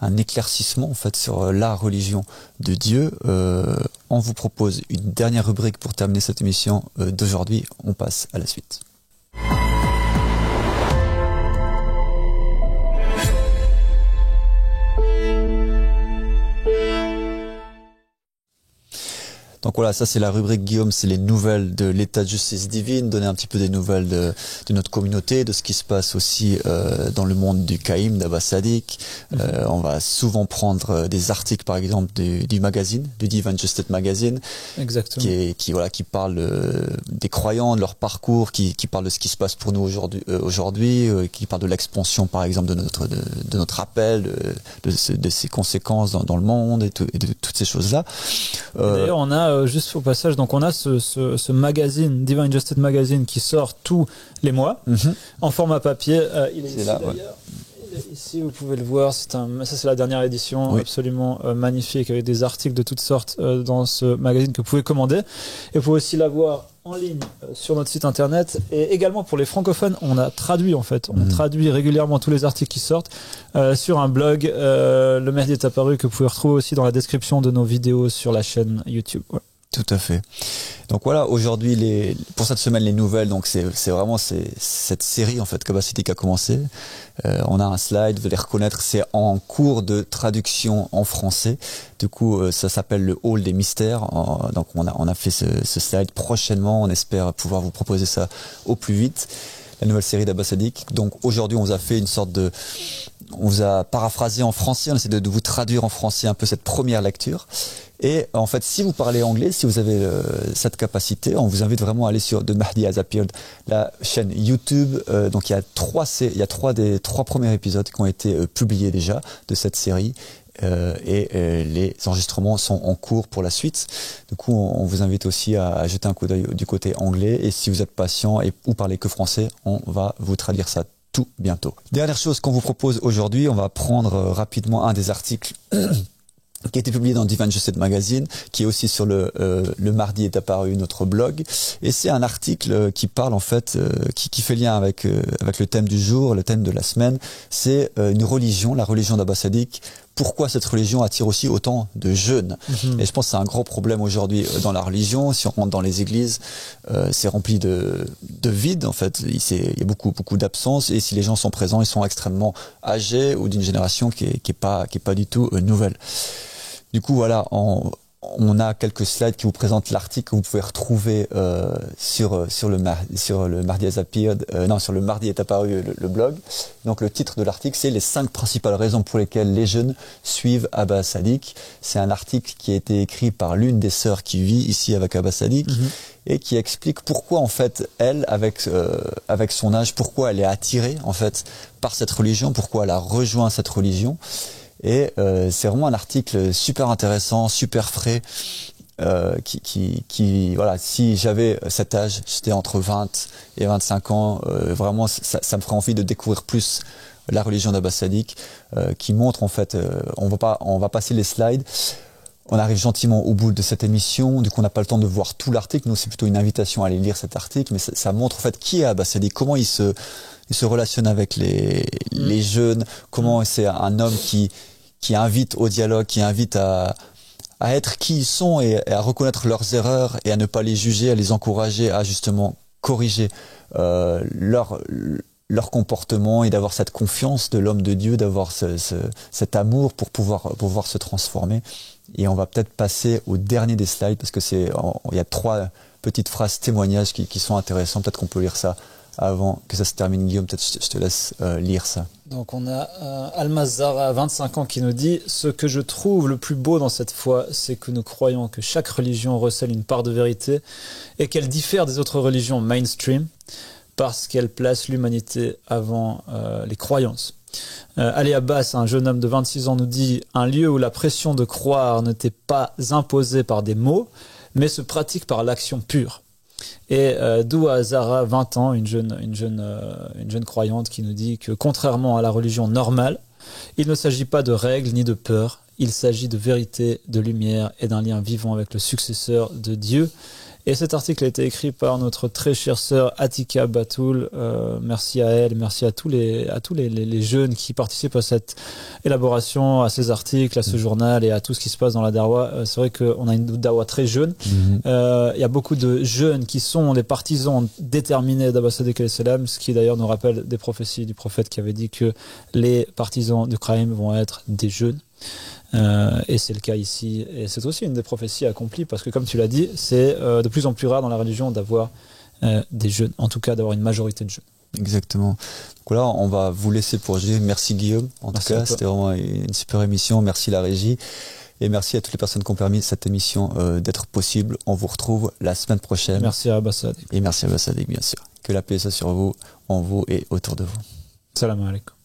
un éclaircissement en fait sur la religion de Dieu. On vous propose une dernière rubrique pour terminer cette émission d'aujourd'hui. On passe à la suite. Donc voilà, ça c'est la rubrique Guillaume, c'est les nouvelles de l'état de justice divine, donner un petit peu des nouvelles de notre communauté, de ce qui se passe aussi dans le monde du Caïm, d'Abba Sadiq. On va souvent prendre des articles par exemple du magazine, du Divine Justice Magazine. Exactement. qui parle des croyants, de leur parcours, qui parle de ce qui se passe pour nous aujourd'hui, qui parle de l'expansion par exemple de notre appel, de ses conséquences dans le monde et de toutes ces choses-là. D'ailleurs, on a juste au passage, donc on a ce magazine, Divine Justice Magazine, qui sort tous les mois en format papier. Il est ici là, d'ailleurs. Il est ici, vous pouvez le voir. Ça c'est la dernière édition, absolument magnifique, avec des articles de toutes sortes dans ce magazine que vous pouvez commander. Et vous pouvez aussi l'avoir en ligne sur notre site internet et également pour les francophones, on a traduit en fait. On traduit régulièrement tous les articles qui sortent sur un blog. Le Mahdi est apparu que vous pouvez retrouver aussi dans la description de nos vidéos sur la chaîne YouTube. Ouais. Tout à fait. Donc voilà, aujourd'hui, pour cette semaine, les nouvelles, donc c'est vraiment cette série en fait qu'Abbas Siddiq a commencé. On a un slide, vous allez reconnaître, c'est en cours de traduction en français. Du coup, ça s'appelle le Hall des mystères. Donc on a fait ce slide. Prochainement, on espère pouvoir vous proposer ça au plus vite. La nouvelle série d'Abbas Siddiq. Donc aujourd'hui, on vous a fait on vous a paraphrasé en français. On essaie de vous traduire en français un peu cette première lecture. Et en fait, si vous parlez anglais, si vous avez cette capacité, on vous invite vraiment à aller sur The Mahdi Has Appeared, la chaîne YouTube. Donc il y a des trois premiers épisodes qui ont été publiés déjà de cette série. Les enregistrements sont en cours pour la suite. Du coup, on vous invite aussi à jeter un coup d'œil du côté anglais. Et si vous êtes patient ou parlez que français, on va vous traduire ça tout bientôt. Dernière chose qu'on vous propose aujourd'hui, on va prendre rapidement un des articles qui a été publié dans Divine Justice Magazine, qui est aussi sur le Mardi est apparu, notre blog. Et c'est un article qui parle en fait, qui fait lien avec le thème du jour, le thème de la semaine. C'est une religion, la religion d'Abbas Siddiq. Pourquoi cette religion attire aussi autant de jeunes? Et je pense que c'est un gros problème aujourd'hui dans la religion. Si on rentre dans les églises, c'est rempli de vide en fait. Il y a beaucoup d'absence. Et si les gens sont présents, ils sont extrêmement âgés ou d'une génération qui est pas du tout nouvelle. Du coup, voilà, on a quelques slides qui vous présentent l'article que vous pouvez retrouver sur le Mardi Has Appeared, sur le Mardi est apparu, le blog. Donc le titre de l'article, c'est les 5 principales raisons pour lesquelles les jeunes suivent Abbas Siddiq. C'est un article qui a été écrit par l'une des sœurs qui vit ici avec Abbas Siddiq et qui explique pourquoi en fait elle, avec son âge, pourquoi elle est attirée en fait par cette religion, pourquoi elle a rejoint cette religion. Et c'est vraiment un article super intéressant, super frais, qui voilà, si j'avais cet âge, j'étais entre 20 et 25 ans, vraiment ça me ferait envie de découvrir plus la religion d'Abbas Siddiq, qui montre en fait, on va passer les slides. On arrive gentiment au bout de cette émission, du coup on n'a pas le temps de voir tout l'article. Nous c'est plutôt une invitation à aller lire cet article, mais ça montre en fait qui est Abbas Siddiq, comment il se relationne avec les jeunes, comment c'est un homme qui invite au dialogue, qui invite à être qui ils sont et à reconnaître leurs erreurs et à ne pas les juger, à les encourager à justement corriger leur comportement et d'avoir cette confiance de l'homme de Dieu, d'avoir cet amour pour pouvoir se transformer. Et on va peut-être passer au dernier des slides parce que il y a 3 petites phrases témoignages qui sont intéressants. Peut-être qu'on peut lire ça avant que ça se termine. Guillaume, peut-être je te laisse lire ça. Donc on a Almazara, 25 ans, qui nous dit « Ce que je trouve le plus beau dans cette foi, c'est que nous croyons que chaque religion recèle une part de vérité et qu'elle diffère des autres religions mainstream parce qu'elle place l'humanité avant les croyances. » Ali Abbas, un jeune homme de 26 ans, nous dit « Un lieu où la pression de croire ne t'est pas imposée par des mots, mais se pratique par l'action pure. » Et Doua Zara, 20 ans, une jeune croyante, qui nous dit que contrairement à la religion normale, il ne s'agit pas de règles ni de peur, il s'agit de vérité, de lumière et d'un lien vivant avec le successeur de Dieu. Et cet article a été écrit par notre très chère sœur Atika Batoul. Merci à elle, merci à tous les jeunes qui participent à cette élaboration, à ces articles, à ce journal et à tout ce qui se passe dans la Dawa. C'est vrai qu'on a une Dawa très jeune. Il y a beaucoup de jeunes qui sont des partisans déterminés d'Abbas Siddiq alayhi salam, ce qui d'ailleurs nous rappelle des prophéties du prophète qui avait dit que les partisans du crime vont être des jeunes. Et c'est le cas ici, et c'est aussi une des prophéties accomplies parce que comme tu l'as dit, c'est de plus en plus rare dans la religion d'avoir des jeunes, en tout cas d'avoir une majorité de jeunes. Exactement. Donc là, on va vous laisser pour jouer. Merci Guillaume, en tout cas, c'était vraiment une super émission. Merci la régie et merci à toutes les personnes qui ont permis cette émission d'être possible. On vous retrouve la semaine prochaine. Merci à Abbas Siddiq. Et merci à Abbas Siddiq, bien sûr. Que la paix soit sur vous, en vous et autour de vous. Salam alaikum.